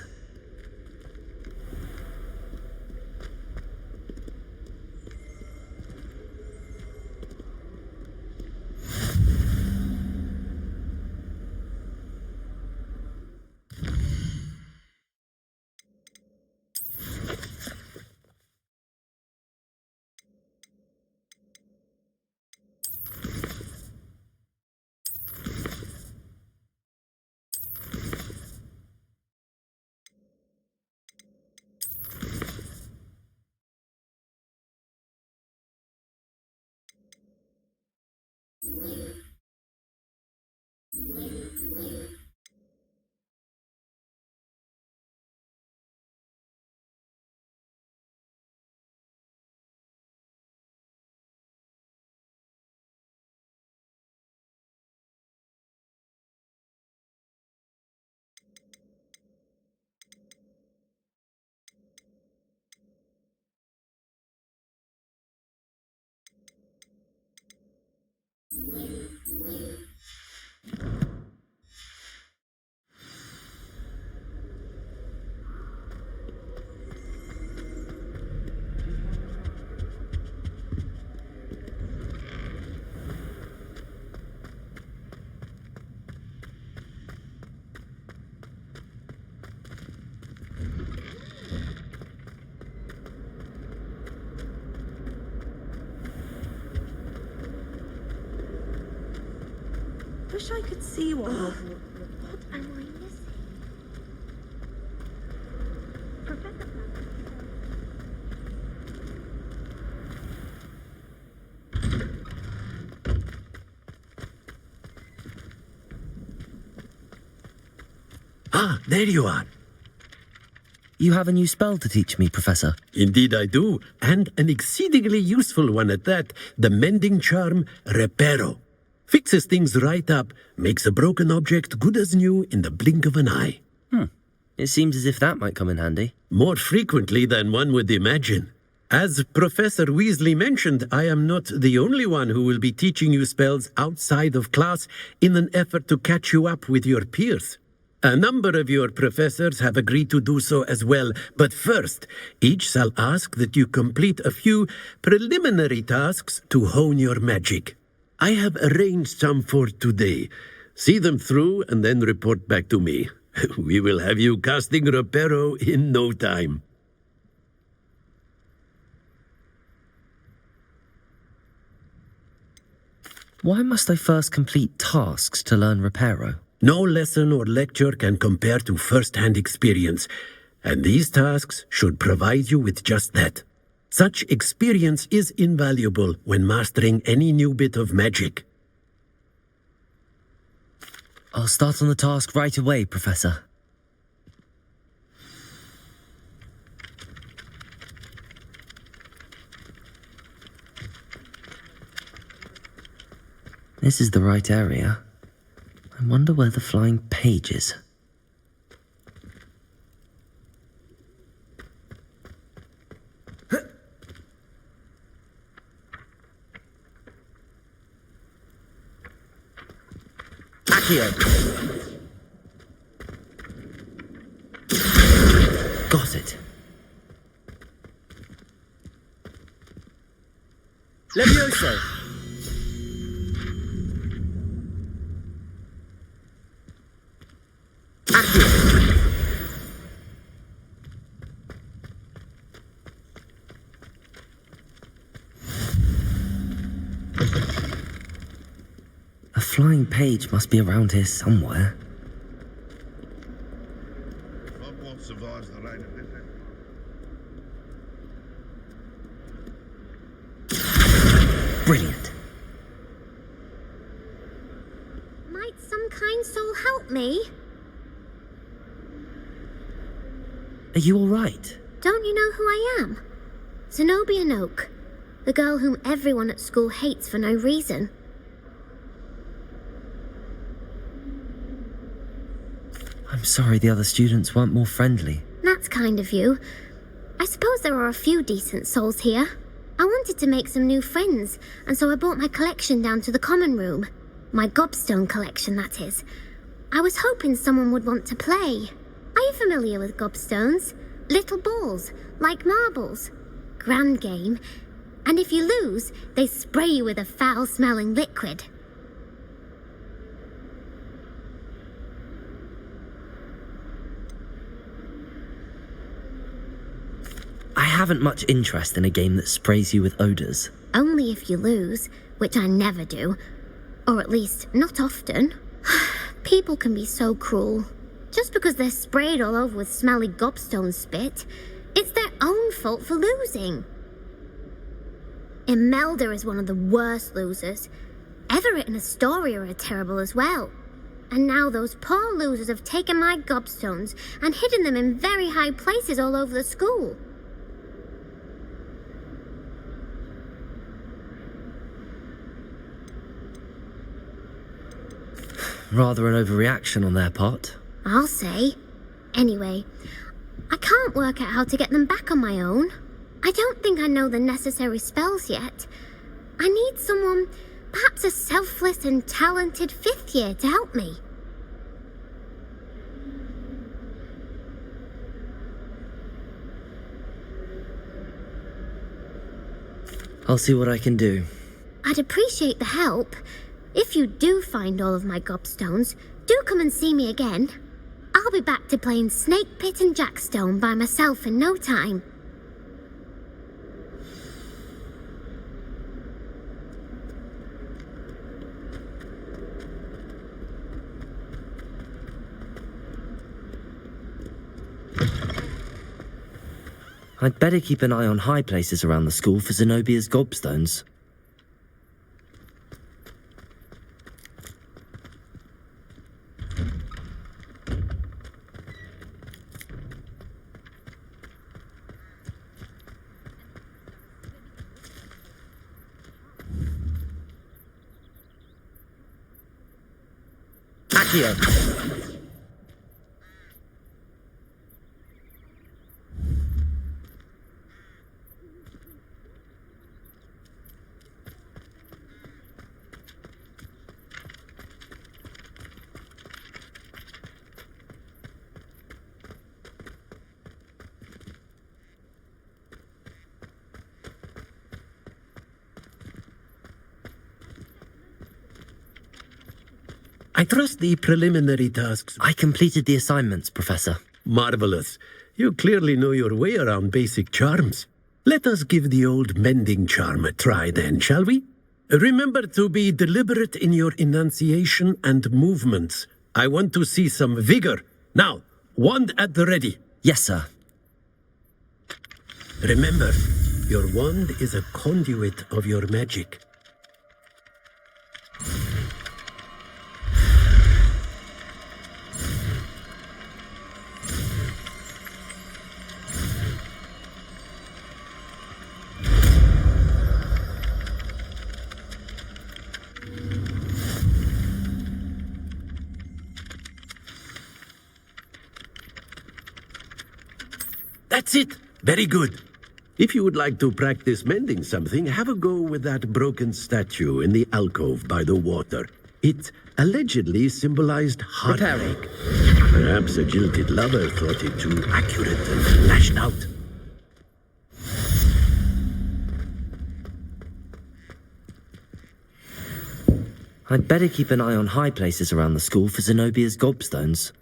Wish I could see what. What am I missing? Professor Ah, there you are. You have a new spell to teach me, Professor. Indeed I do, and an exceedingly useful one at that. The mending charm, Reparo. Fixes things right up, makes a broken object good as new in the blink of an eye. It seems as if that might come in handy. More frequently than one would imagine. As Professor Weasley mentioned, I am not the only one who will be teaching you spells outside of class in an effort to catch you up with your peers. A number of your professors have agreed to do so as well, but first, each shall ask that you complete a few preliminary tasks to hone your magic. I have arranged some for today. See them through and then report back to me. We will have you casting Reparo in no time. Why must I first complete tasks to learn Reparo? No lesson or lecture can compare to first-hand experience, and these tasks should provide you with just that. Such experience is invaluable when mastering any new bit of magic. I'll start on the task right away, Professor. This is the right area. I wonder where the flying page is. Accio! Got it. Levioso! A flying page must be around here somewhere. Hogwarts survives the rain of this. Brilliant. Might some kind soul help me? Are you all right? Don't you know who I am? Zenobia Noak, the girl whom everyone at school hates for no reason. I'm sorry the other students weren't more friendly. That's kind of you. I suppose there are a few decent souls here. I wanted to make some new friends, and so I brought my collection down to the common room. My gobstone collection, that is. I was hoping someone would want to play. Are you familiar with gobstones? Little balls, like marbles. Grand game. And if you lose, they spray you with a foul-smelling liquid. I haven't much interest in a game that sprays you with odours. Only if you lose, which I never do. Or at least, not often. People can be so cruel. Just because they're sprayed all over with smelly gobstone spit, it's their own fault for losing. Imelda is one of the worst losers. Everett and Astoria are terrible as well. And now those poor losers have taken my gobstones and hidden them in very high places all over the school. Rather an overreaction on their part. I'll say. Anyway, I can't work out how to get them back on my own. I don't think I know the necessary spells yet. I need someone, perhaps a selfless and talented 5th year to help me. I'll see what I can do. I'd appreciate the help. If you do find all of my gobstones, do come and see me again. I'll be back to playing Snake Pit and Jackstone by myself in no time. I'd better keep an eye on high places around the school for Zenobia's gobstones. Accio! I trust the preliminary tasks. I completed the assignments, Professor. Marvelous. You clearly know your way around basic charms. Let us give the old mending charm a try then, shall we? Remember to be deliberate in your enunciation and movements. I want to see some vigor. Now, wand at the ready. Yes, sir. Remember, your wand is a conduit of your magic. That's it. Very good. If you would like to practice mending something, have a go with that broken statue in the alcove by the water. It allegedly symbolized heartache. Perhaps a jilted lover thought it too accurate and lashed out. I'd better keep an eye on high places around the school for Zenobia's gobstones.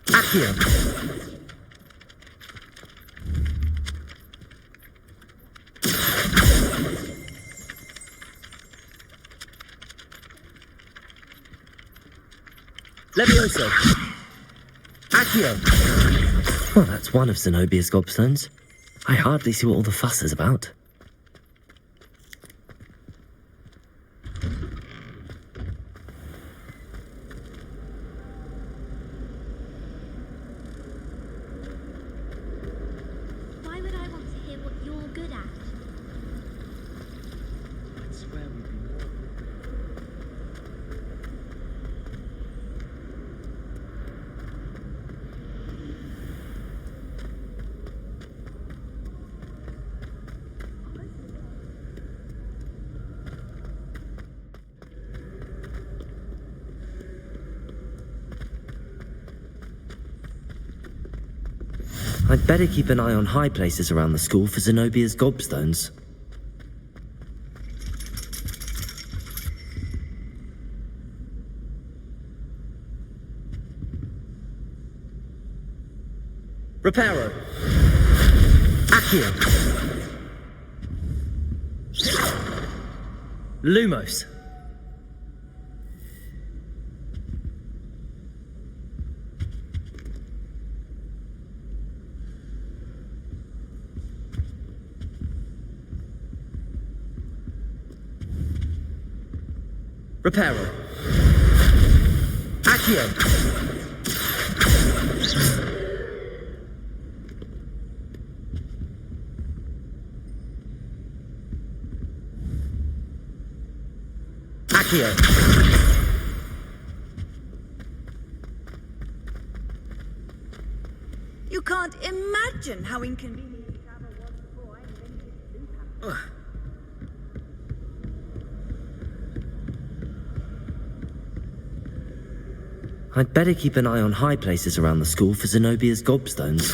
Accio. Levioso. Accio. Well, that's one of Zenobia's gobstones. I hardly see what all the fuss is about. Why would I want to hear what you're good at? I swear we'd be more. I'd better keep an eye on high places around the school for Zenobia's gobstones. Reparo. Accio. Lumos. Reparo. Accio. Accio. You can't imagine how inconvenient the travel was before I invented Lupin. I'd better keep an eye on high places around the school for Zenobia's gobstones.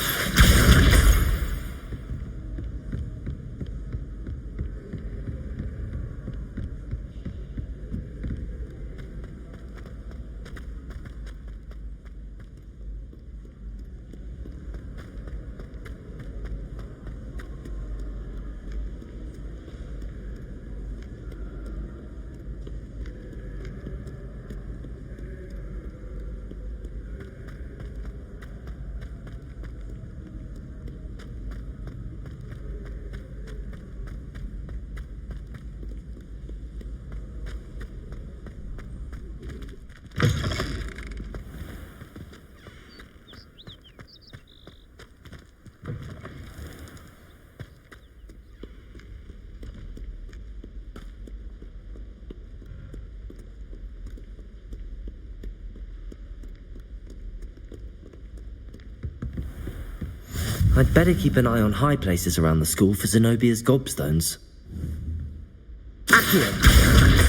I'd better keep an eye on high places around the school for Zenobia's gobstones. Accio!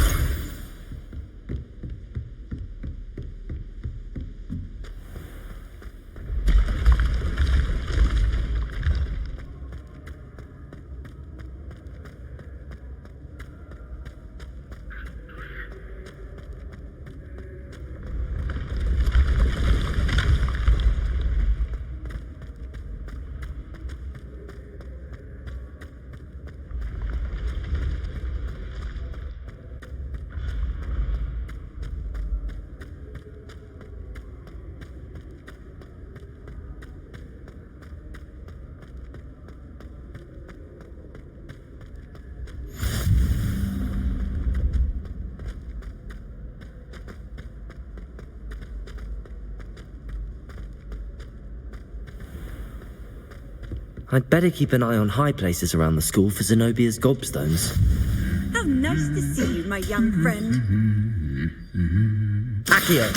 I'd better keep an eye on high places around the school for Zenobia's gobstones. How nice to see you, my young friend. Accio!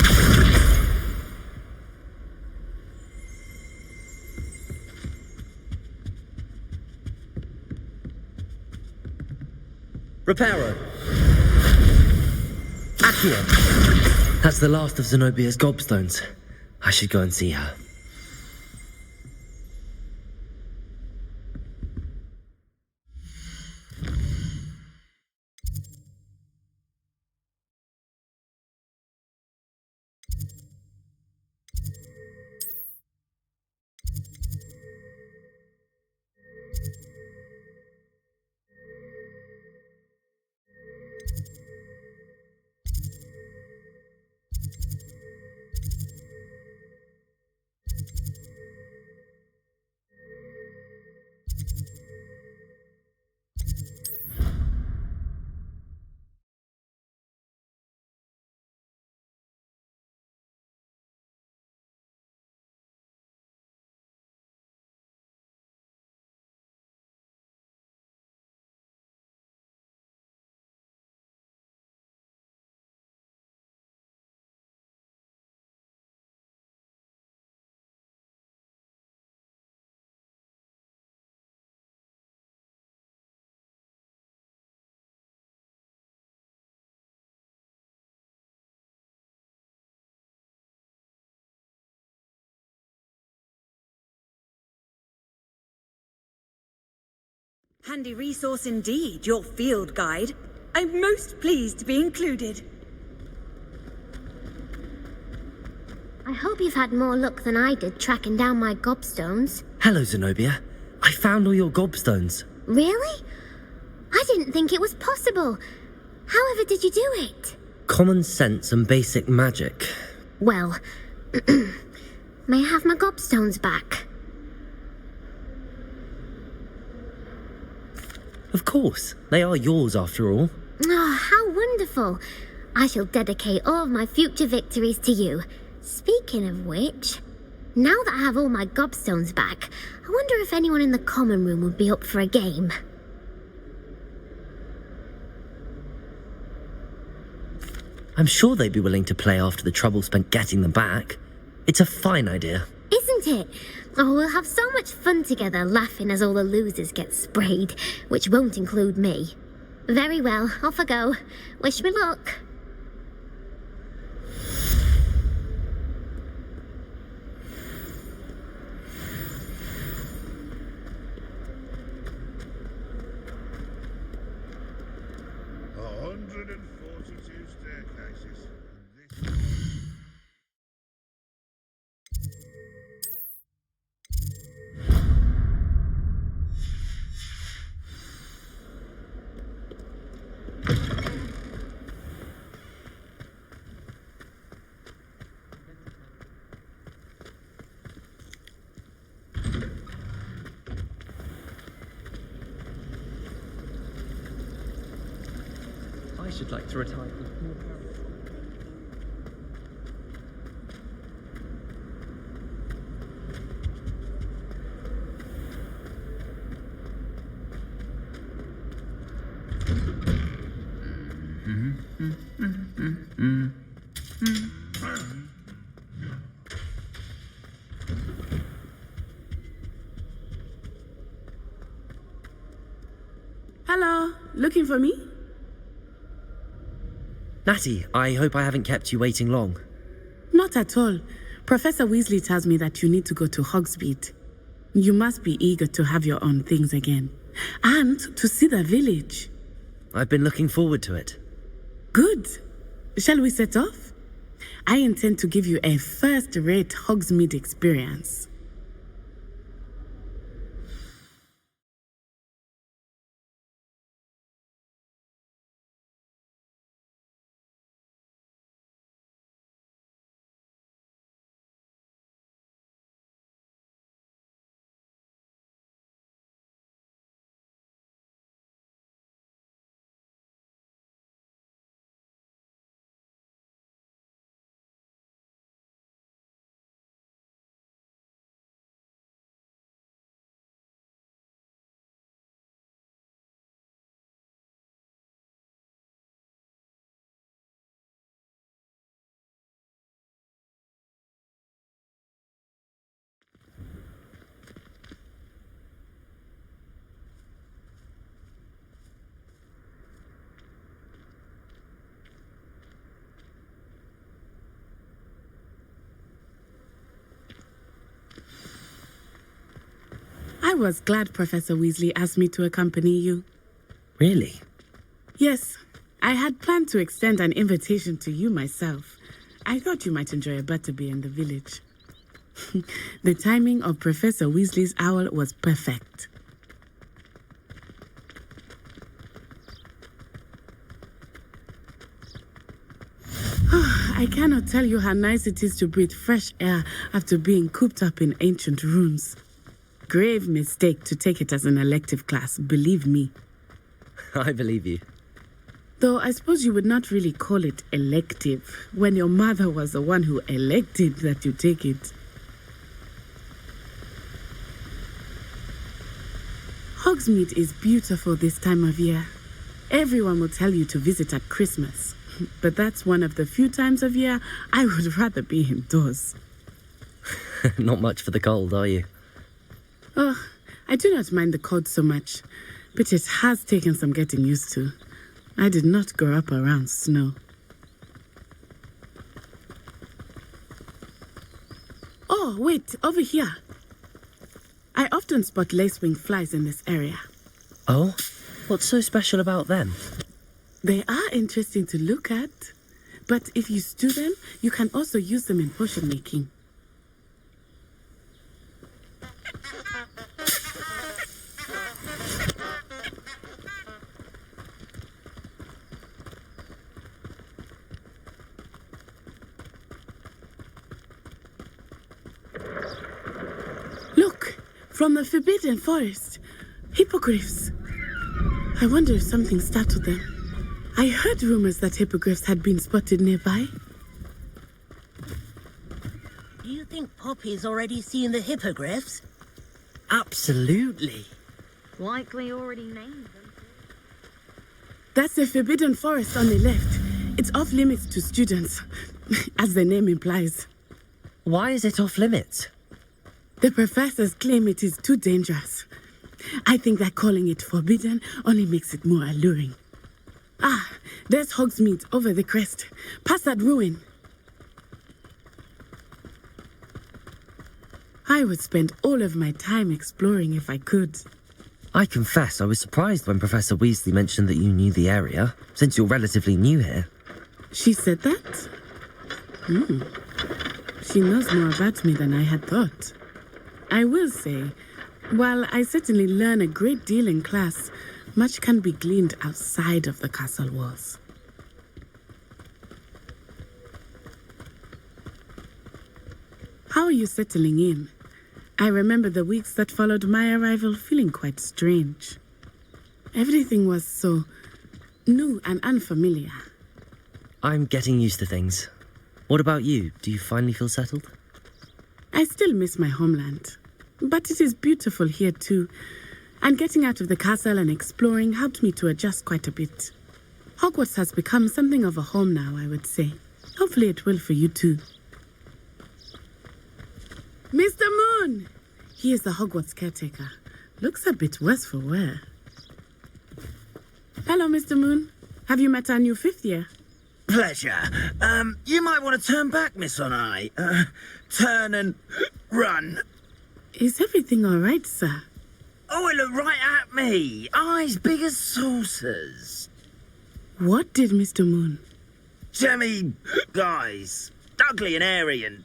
Reparo! Accio! That's the last of Zenobia's gobstones. I should go and see her. Handy resource indeed, your field guide. I'm most pleased to be included. I hope you've had more luck than I did tracking down my gobstones. Hello, Zenobia. I found all your gobstones. Really? I didn't think it was possible. However did you do it? Common sense and basic magic. Well, may I have my gobstones back? Of course. They are yours after all. Oh, how wonderful. I shall dedicate all of my future victories to you. Speaking of which, now that I have all my gobstones back, I wonder if anyone in the common room would be up for a game. I'm sure they'd be willing to play after the trouble spent getting them back. It's a fine idea. Isn't it? Oh, we'll have so much fun together laughing as all the losers get sprayed, which won't include me. Very well, off I go. Wish me luck. I should like to retire. looking for me? Natty, I hope I haven't kept you waiting long. Not at all. Professor Weasley tells me that you need to go to Hogsmeade. You must be eager to have your own things again. And to see the village. I've been looking forward to it. Good. Shall we set off? I intend to give you a first-rate Hogsmeade experience. I was glad Professor Weasley asked me to accompany you. Really? Yes, I had planned to extend an invitation to you myself. I thought you might enjoy a butterbeer in the village. The timing of Professor Weasley's owl was perfect. I cannot tell you how nice it is to breathe fresh air after being cooped up in ancient rooms. Grave mistake to take it as an elective class, believe me. I believe you. Though I suppose you would not really call it elective when your mother was the one who elected that you take it. Hogsmeade is beautiful this time of year. Everyone will tell you to visit at Christmas, but that's one of the few times of year I would rather be indoors. Not much for the cold, are you? Oh, I do not mind the cold so much, but it has taken some getting used to. I did not grow up around snow. Oh, wait, over here. I often spot lacewing flies in this area. Oh? What's so special about them? They are interesting to look at, but if you stew them, you can also use them in potion making. Look, from the Forbidden Forest, hippogriffs. I wonder if something startled them. I heard rumors that hippogriffs had been spotted nearby. Do you think Poppy's already seen the hippogriffs? Absolutely. Likely already named them. That's the Forbidden Forest on the left. It's off limits to students, as the name implies. Why is it off limits? The professors claim it is too dangerous. I think that calling it forbidden only makes it more alluring. Ah, there's Hogsmeade over the crest. Past that ruin. I would spend all of my time exploring if I could. I confess I was surprised when Professor Weasley mentioned that you knew the area, since you're relatively new here. She said that? She knows more about me than I had thought. I will say, while I certainly learn a great deal in class, much can be gleaned outside of the castle walls. How are you settling in? I remember the weeks that followed my arrival feeling quite strange. Everything was so new and unfamiliar. I'm getting used to things. What about you? Do you finally feel settled? I still miss my homeland, but it is beautiful here too. And getting out of the castle and exploring helped me to adjust quite a bit. Hogwarts has become something of a home now, I would say. Hopefully it will for you too. Mr. Moon! He is the Hogwarts caretaker. Looks a bit worse for wear. Hello, Mr. Moon. Have you met our new 5th year? Pleasure. You might want to turn back, Miss Onai. Turn and run. Is everything all right, sir? Oh, it looked right at me. Eyes big as saucers. What did Mr. Moon? Jemmy, guys. Ugly and airy and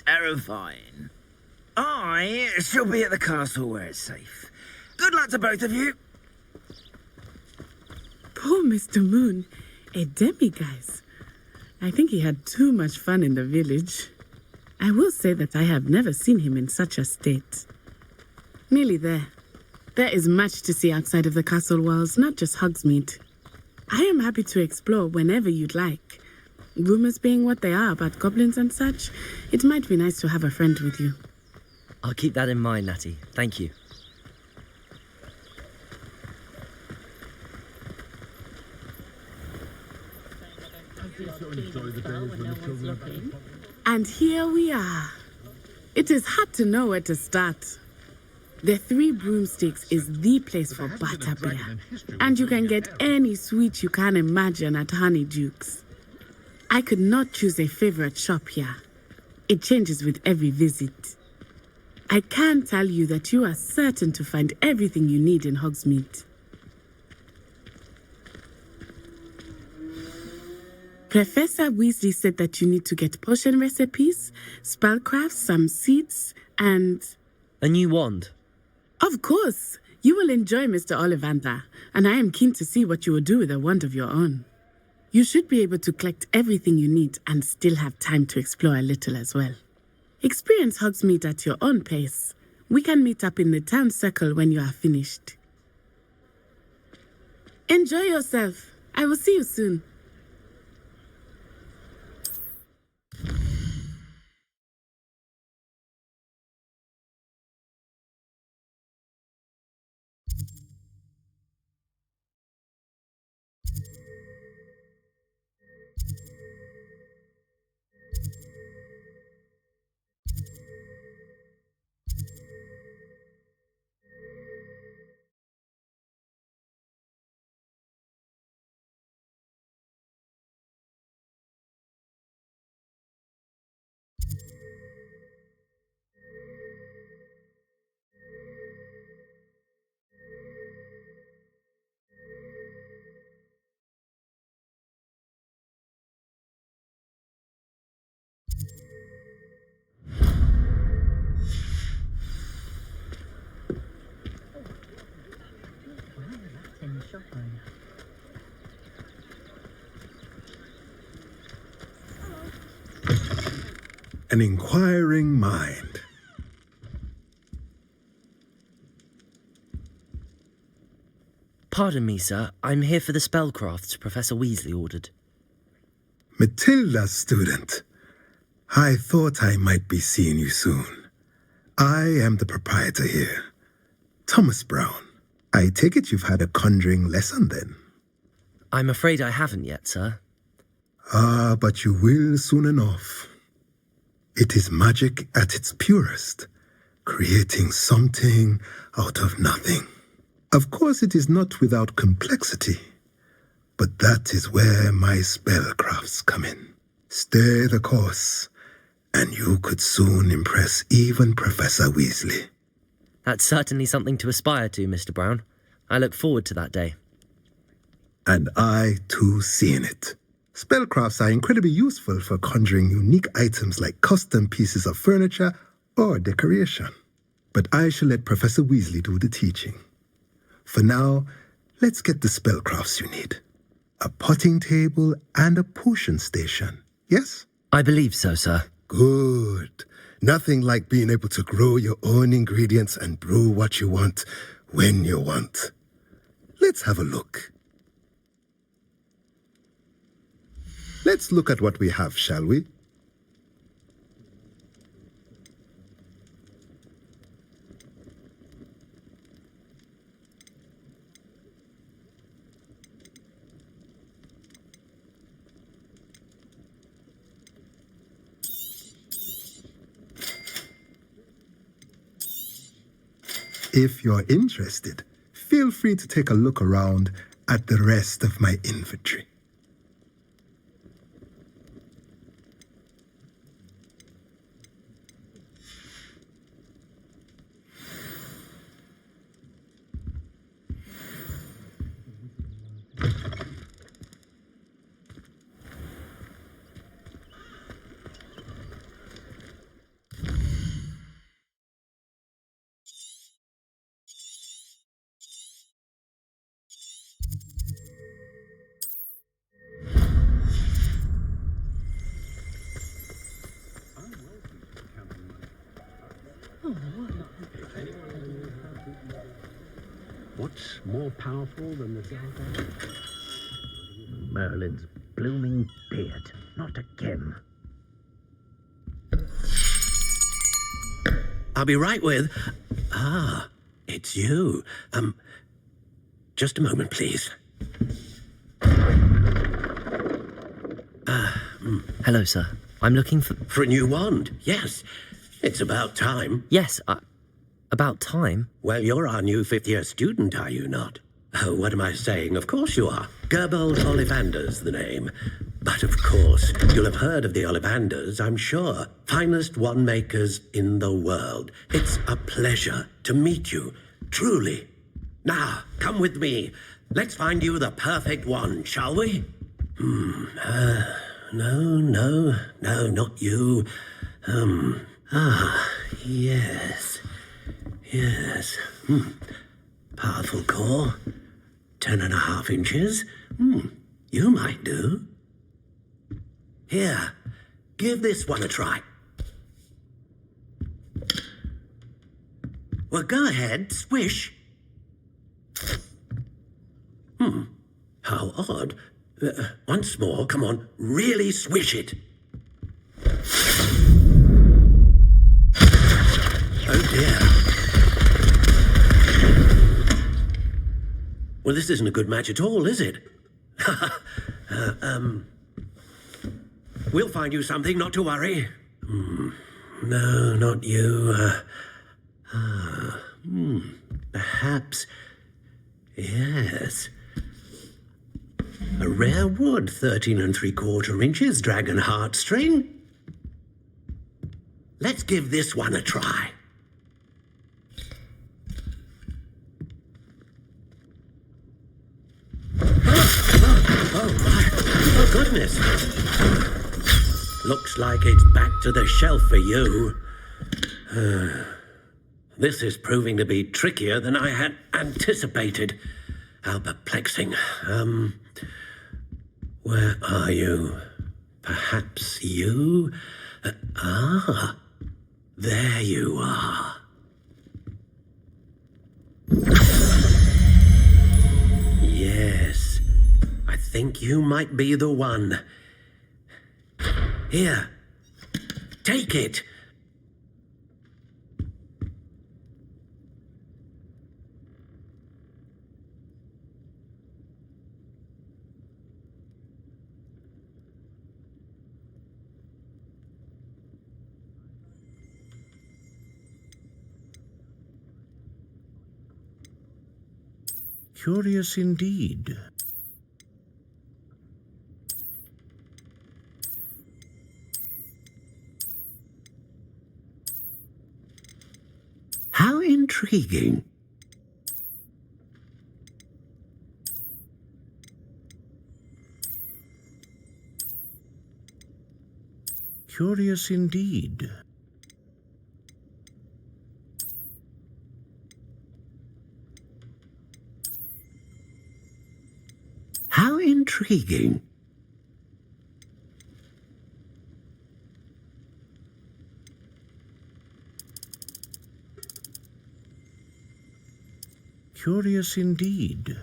terrifying. I shall be at the castle where it's safe. Good luck to both of you. Poor Mr. Moon. A demiguise. I think he had too much fun in the village. I will say that I have never seen him in such a state. Nearly there. There is much to see outside of the castle walls, not just Hogsmeade. I am happy to explore whenever you'd like. Rumors being what they are about goblins and such, it might be nice to have a friend with you. I'll keep that in mind, Natty. Thank you. And here we are. It is hard to know where to start. The Three Broomsticks is the place for butterbeer, and you can get any sweet you can imagine at Honeydukes. I could not choose a favorite shop here. It changes with every visit. I can tell you that you are certain to find everything you need in Hogsmeade. Professor Weasley said that you need to get potion recipes, spellcrafts, some seeds, and... A new wand? Of course. You will enjoy Mr. Ollivander, and I am keen to see what you will do with a wand of your own. You should be able to collect everything you need and still have time to explore a little as well. Experience Hogsmeade at your own pace. We can meet up in the town circle when you are finished. Enjoy yourself. I will see you soon. An inquiring mind. Pardon me, sir. I'm here for the spellcrafts Professor Weasley ordered. Matilda, student. I thought I might be seeing you soon. I am the proprietor here, Thomas Brown. I take it you've had a conjuring lesson then? I'm afraid I haven't yet, sir. Ah, but you will soon enough. It is magic at its purest, creating something out of nothing. Of course, it is not without complexity, but that is where my spellcrafts come in. Stay the course, and you could soon impress even Professor Weasley. That's certainly something to aspire to, Mr. Brown. I look forward to that day. And I, too, seeing it. Spellcrafts are incredibly useful for conjuring unique items like custom pieces of furniture or decoration. But I shall let Professor Weasley do the teaching. For now, let's get the spellcrafts you need. A potting table and a potion station, yes? I believe so, sir. Good. Nothing like being able to grow your own ingredients and brew what you want when you want. Let's have a look. Let's look at what we have, shall we? If you're interested, feel free to take a look around at the rest of my infantry. What's more powerful than the dark arts? Merlin's blooming beard. Not again. I'll be right with... Ah, it's you. Just a moment, please. Hello, sir. I'm looking for... For a new wand, yes. It's about time. Yes, about time? Well, you're our new fifth-year student, are you not? Oh, what am I saying? Of course you are. Gerbold Ollivander's the name. But of course, you'll have heard of the Ollivanders, I'm sure. Finest wand makers in the world. It's a pleasure to meet you, truly. Now, come with me. Let's find you the perfect wand, shall we? No, not you. Yes. Powerful core. 10.5 inches. You might do. Here, give this one a try. Well, go ahead, swish. How odd. Once more, come on, really swish it. Oh dear. Well, this isn't a good match at all, is it? We'll find you something, not to worry. No, not you. Perhaps. Yes. A rare wood, 13 3/4 inches, dragon heartstring. Let's give this one a try. Oh my, oh goodness. Looks like it's back to the shelf for you. This is proving to be trickier than I had anticipated. How perplexing. Where are you? Perhaps you? There you are. Yes, I think you might be the one. Here, take it. Curious indeed. How intriguing. Curious indeed. How intriguing. Curious indeed.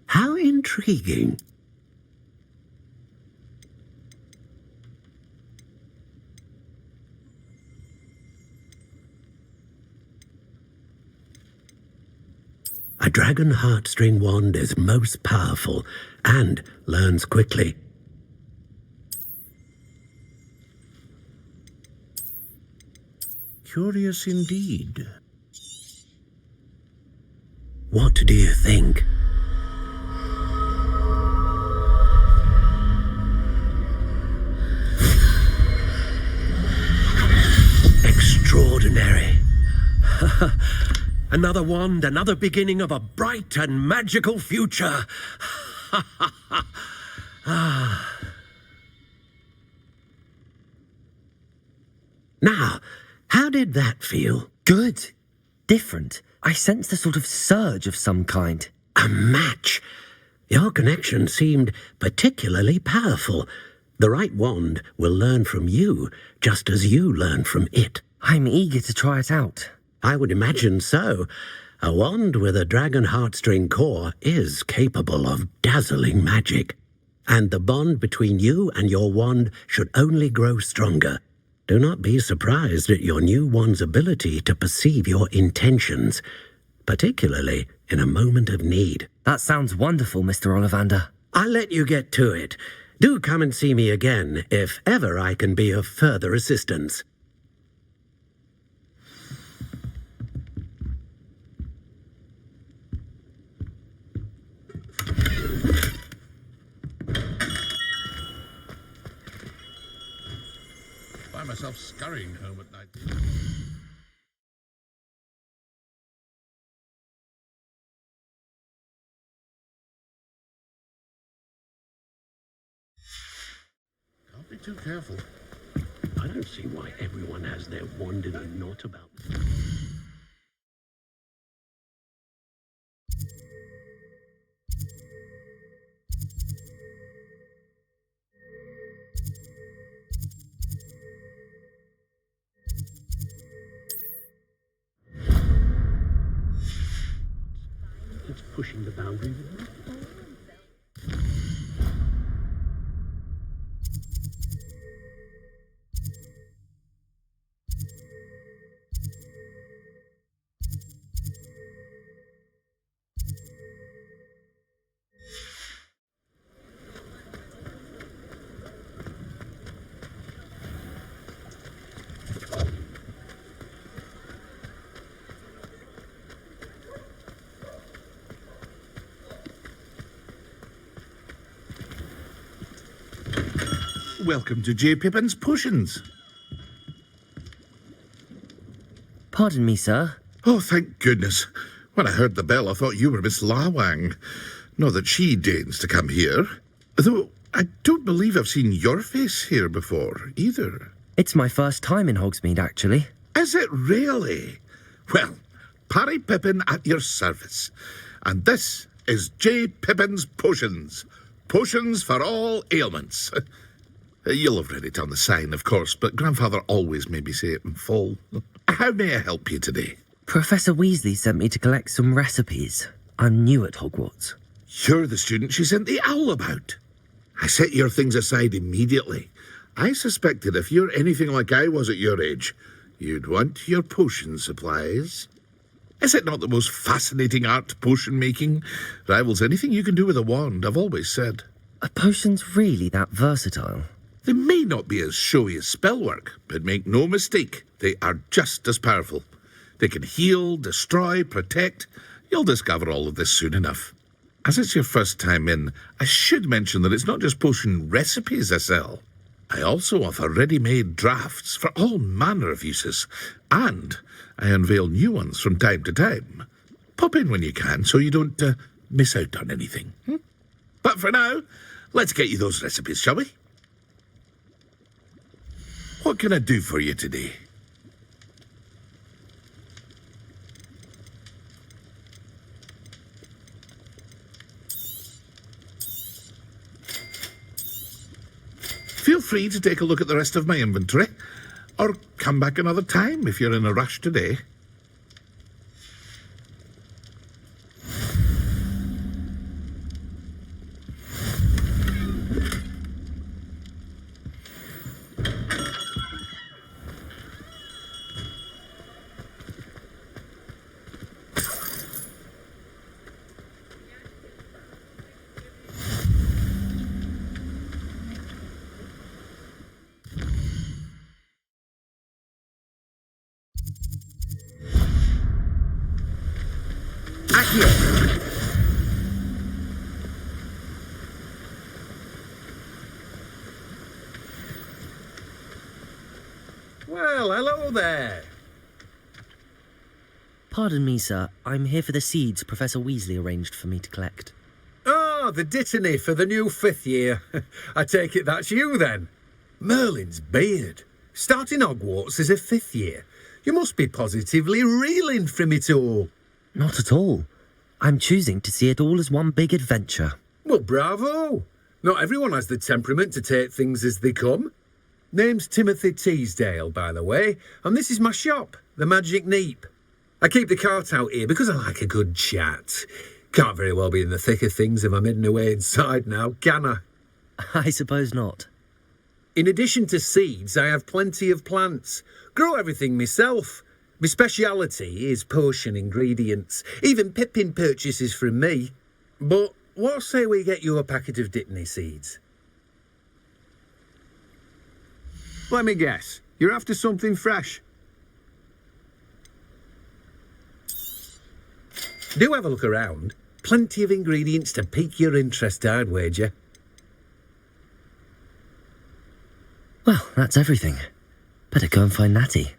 How intriguing. A dragon heartstring wand is most powerful and learns quickly. Curious indeed. What do you think? Extraordinary. Another wand, another beginning of a bright and magical future. Now, how did that feel? Good. Different. I sensed a sort of surge of some kind. A match. Your connection seemed particularly powerful. The right wand will learn from you, just as you learn from it. I'm eager to try it out. I would imagine so. A wand with a dragon heartstring core is capable of dazzling magic. And the bond between you and your wand should only grow stronger. Do not be surprised at your new wand's ability to perceive your intentions, particularly in a moment of need. That sounds wonderful, Mr. Ollivander. I'll let you get to it. Do come and see me again if ever I can be of further assistance. I find myself scurrying home at night. Can't be too careful. I don't see why everyone has their wand in a knot about them. It's pushing the boundary. Welcome to J. Pippin's Potions. Pardon me, sir. Oh, thank goodness. When I heard the bell, I thought you were Miss Lawang. Not that she deigns to come here. Though I don't believe I've seen your face here before, either. It's my first time in Hogsmeade, actually. Is it really? Well, Parry Pippin at your service. And this is J. Pippin's Potions. Potions for all ailments. You'll have read it on the sign, of course, but Grandfather always made me say it in full. How may I help you today? Professor Weasley sent me to collect some recipes. I'm new at Hogwarts. You're the student she sent the owl about. I set your things aside immediately. I suspected if you're anything like I was at your age, you'd want your potion supplies. Is it not the most fascinating art, potion making? Rivals anything you can do with a wand, I've always said. Are potions really that versatile? They may not be as showy as spellwork, but make no mistake, they are just as powerful. They can heal, destroy, protect. You'll discover all of this soon enough. As it's your first time in, I should mention that it's not just potion recipes I sell. I also offer ready-made drafts for all manner of uses, and I unveil new ones from time to time. Pop in when you can so you don't miss out on anything. But for now, let's get you those recipes, shall we? What can I do for you today? Feel free to take a look at the rest of my inventory, or come back another time if you're in a rush today. Well, hello there. Pardon me, sir. I'm here for the seeds Professor Weasley arranged for me to collect. Ah, the dittany for the new 5th year. I take it that's you, then. Merlin's beard. Starting Hogwarts as a 5th year. You must be positively reeling from it all. Not at all. I'm choosing to see it all as one big adventure. Well, bravo. Not everyone has the temperament to take things as they come. Name's Timothy Teasdale, by the way, and this is my shop, the Magic Neep. I keep the cart out here because I like a good chat. Can't very well be in the thick of things if I'm hidden away inside now, can I? I suppose not. In addition to seeds, I have plenty of plants. Grow everything myself. My speciality is potion ingredients. Even Pippin purchases from me. But what say we get you a packet of Dittany seeds? Let me guess. You're after something fresh. Do have a look around. Plenty of ingredients to pique your interest, I'd wager. Well, that's everything. Better go and find Natty.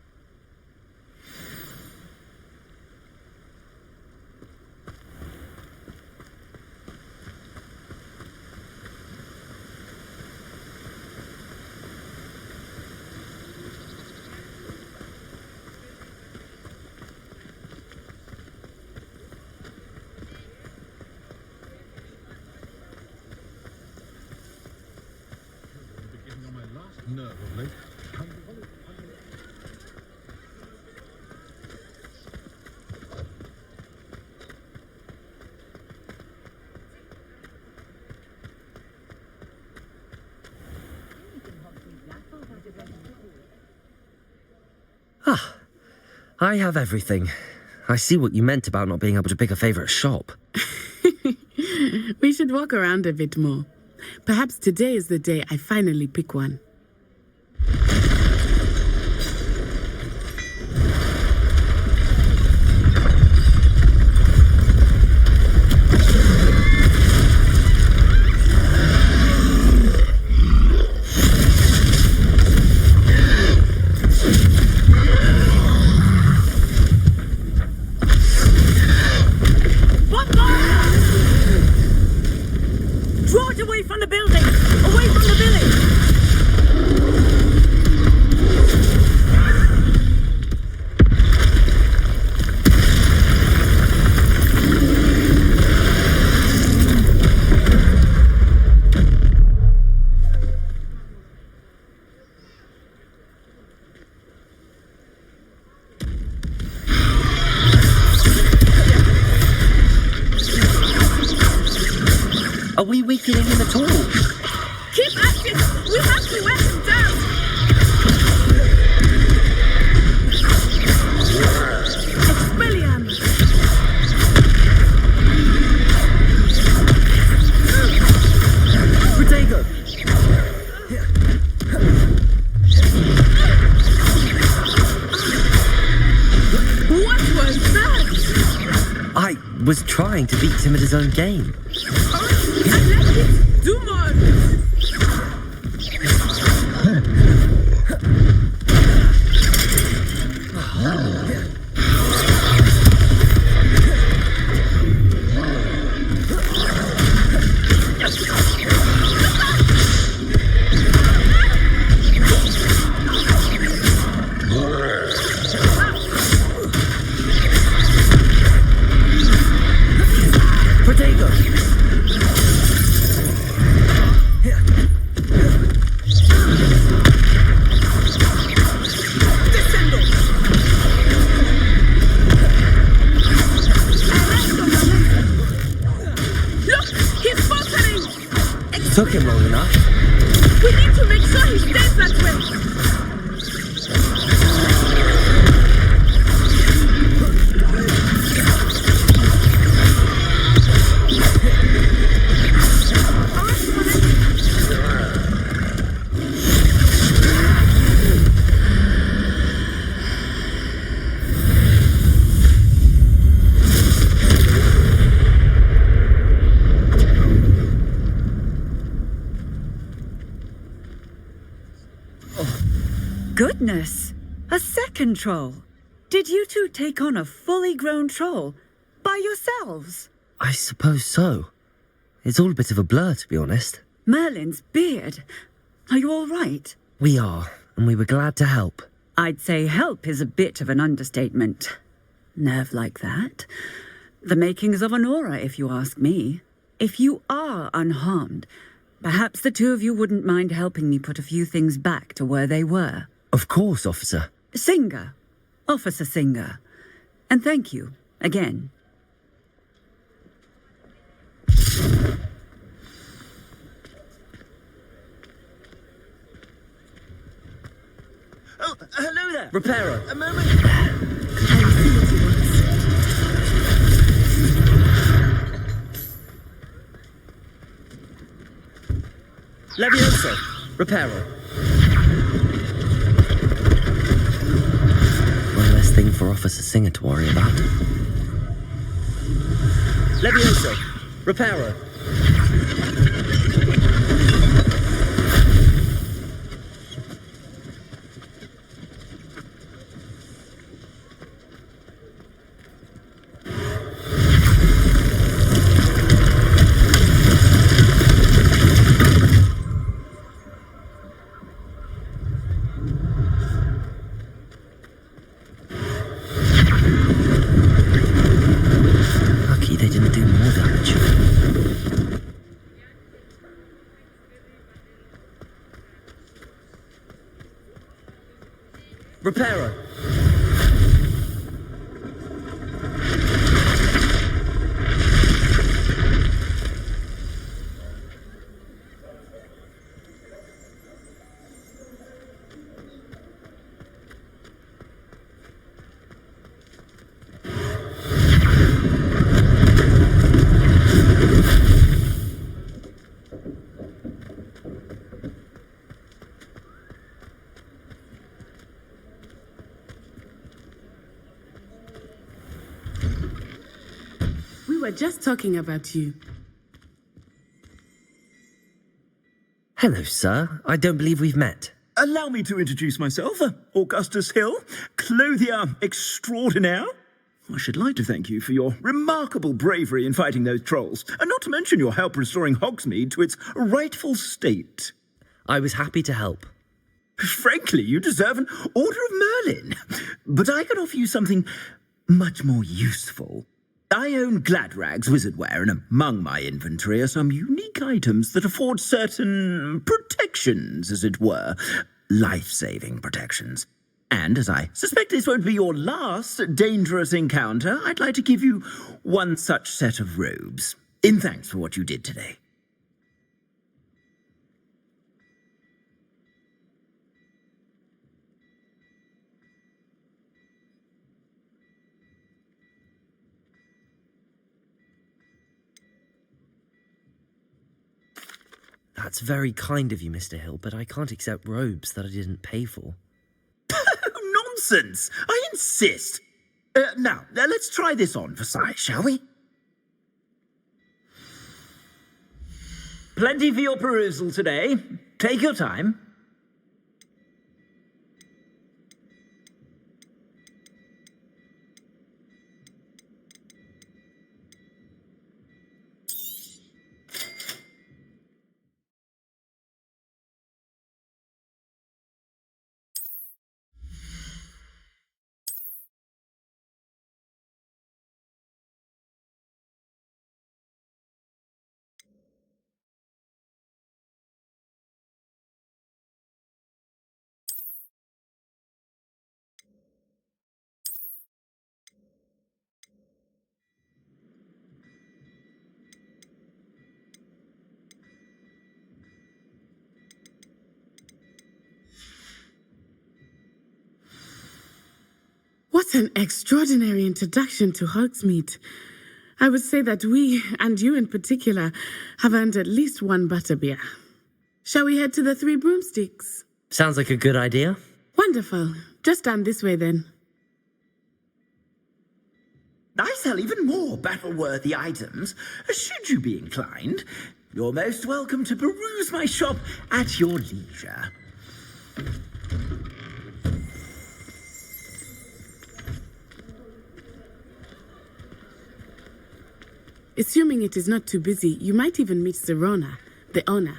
Ah, I have everything. I see what you meant about not being able to pick a favourite shop. We should walk around a bit more. Perhaps today is the day I finally pick one. Draw it away from the building! Away from the village! Are we weakening him at all? Keep at it! We have to wear him down! Expelliarmus! Protego! What was that? I was trying to beat him at his own game. Do more! Protego! Took him long enough. We need to make sure he stays that way. Goodness, A second troll? Did you two take on a fully grown troll by yourselves? I suppose so. It's all a bit of a blur, to be honest. Merlin's beard. Are you all right? We are, and we were glad to help. I'd say help is a bit of an understatement. Nerve like that. The makings of an aura, if you ask me. If you are unharmed, perhaps the two of you wouldn't mind helping me put a few things back to where they were. Of course, officer. Singer. Officer Singer. And thank you, again. Oh, hello there. Repairer. A moment. Levioso. Repairer. One less thing for Officer Singer to worry about. Levioso. Repairer. Lucky they didn't do more damage. Repairer. We were just talking about you. Hello, sir. I don't believe we've met. Allow me to introduce myself, Augustus Hill, clothier extraordinaire. I should like to thank you for your remarkable bravery in fighting those trolls, and not to mention your help restoring Hogsmeade to its rightful state. I was happy to help. Frankly, you deserve an Order of Merlin. But I can offer you something much more useful. I own Gladrag's wizardware, and among my inventory are some unique items that afford certain protections, as it were. Life-saving protections. And as I suspect this won't be your last dangerous encounter, I'd like to give you one such set of robes, in thanks for what you did today. That's very kind of you, Mr. Hill, but I can't accept robes that I didn't pay for. Nonsense! I insist! Now, let's try this on for size, shall we? Plenty for your perusal today. Take your time. What an extraordinary introduction to Hogsmeade. I would say that we, and you in particular, have earned at least one butterbeer. Shall we head to the Three Broomsticks? Sounds like a good idea. Wonderful. Just down this way then. I sell even more battle-worthy items, should you be inclined. You're most welcome to peruse my shop at your leisure. Assuming it is not too busy, you might even meet Sirona, the owner.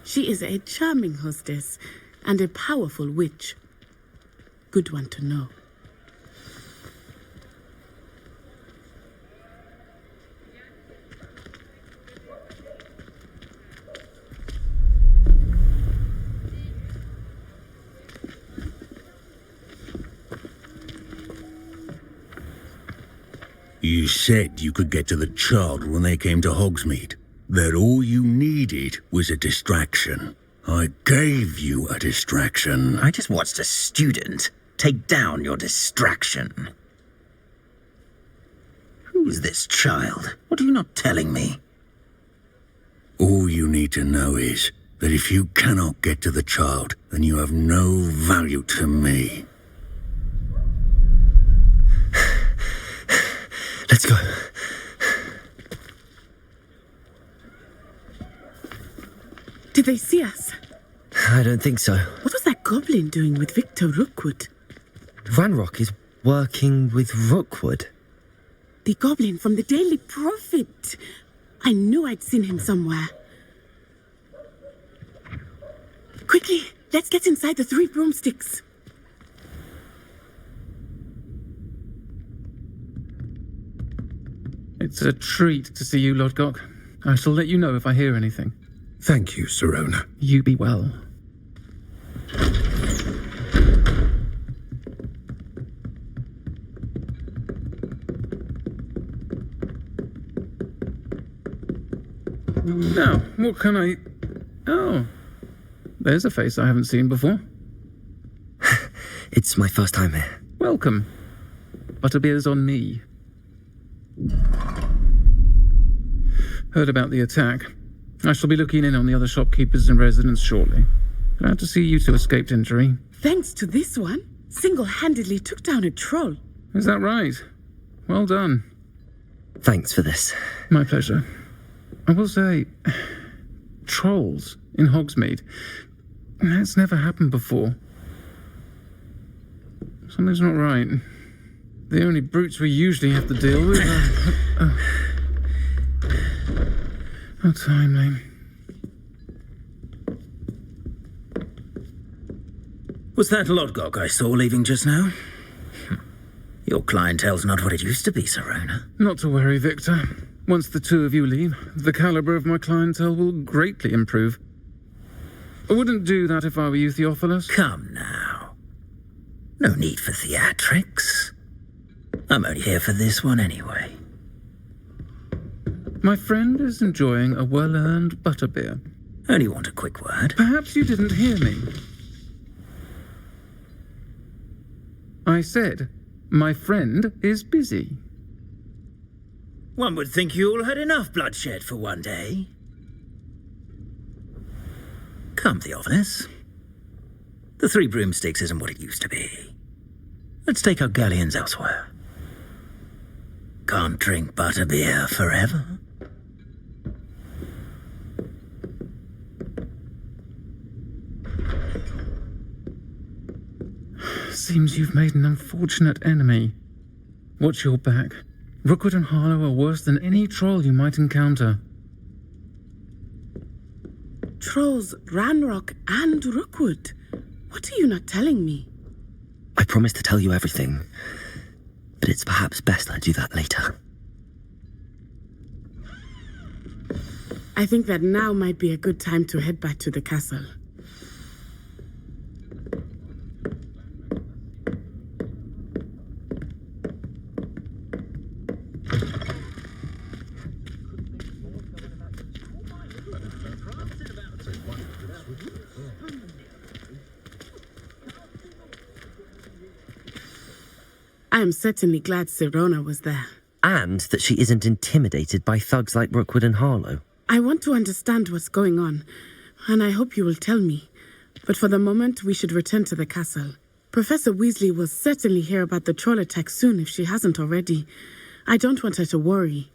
She is a charming hostess and a powerful witch. Good one to know. You said you could get to the child when they came to Hogsmeade. That all you needed was a distraction. I gave you a distraction. I just watched a student take down your distraction. Who is this child? What are you not telling me? All you need to know is that if you cannot get to the child, then you have no value to me. Let's go. Did they see us? I don't think so. What was that goblin doing with Victor Rookwood? Ranrock is working with Rookwood. The goblin from the Daily Prophet. I knew I'd seen him somewhere. Quickly, let's get inside the 3 broomsticks. It's a treat to see you, Lodgok. I shall let you know if I hear anything. Thank you, Sirona. You be well. Now, what can I... Oh, there's a face I haven't seen before. It's my first time here. Welcome. Butterbeer's on me. Heard about the attack. I shall be looking in on the other shopkeepers and residents shortly. Glad to see you two escaped injury. Thanks to this one, single-handedly took down a troll. Is that right? Well done. Thanks for this. My pleasure. I will say, trolls in Hogsmeade. That's never happened before. Something's not right. The only brutes we usually have to deal with are... How timely. Was that Lodgok I saw leaving just now? Your clientele's not what it used to be, Sirona. Not to worry, Victor. Once the two of you leave, the caliber of my clientele will greatly improve. I wouldn't do that if I were you, Theophilus. Come now. No need for theatrics. I'm only here for this one anyway. My friend is enjoying a well-earned butterbeer. Only want a quick word. Perhaps you didn't hear me. I said, my friend is busy. One would think you all had enough bloodshed for one day. Come, Theophilus. The 3 broomsticks isn't what it used to be. Let's take our galleons elsewhere. Can't drink butterbeer forever. Seems you've made an unfortunate enemy. Watch your back. Rookwood and Harlow are worse than any troll you might encounter. Trolls, Ranrock, and Rookwood. What are you not telling me? I promised to tell you everything, but it's perhaps best I do that later. I think that now might be a good time to head back to the castle. I am certainly glad Sirona was there. And that she isn't intimidated by thugs like Rookwood and Harlow. I want to understand what's going on, and I hope you will tell me. But for the moment, we should return to the castle. Professor Weasley will certainly hear about the troll attack soon if she hasn't already. I don't want her to worry.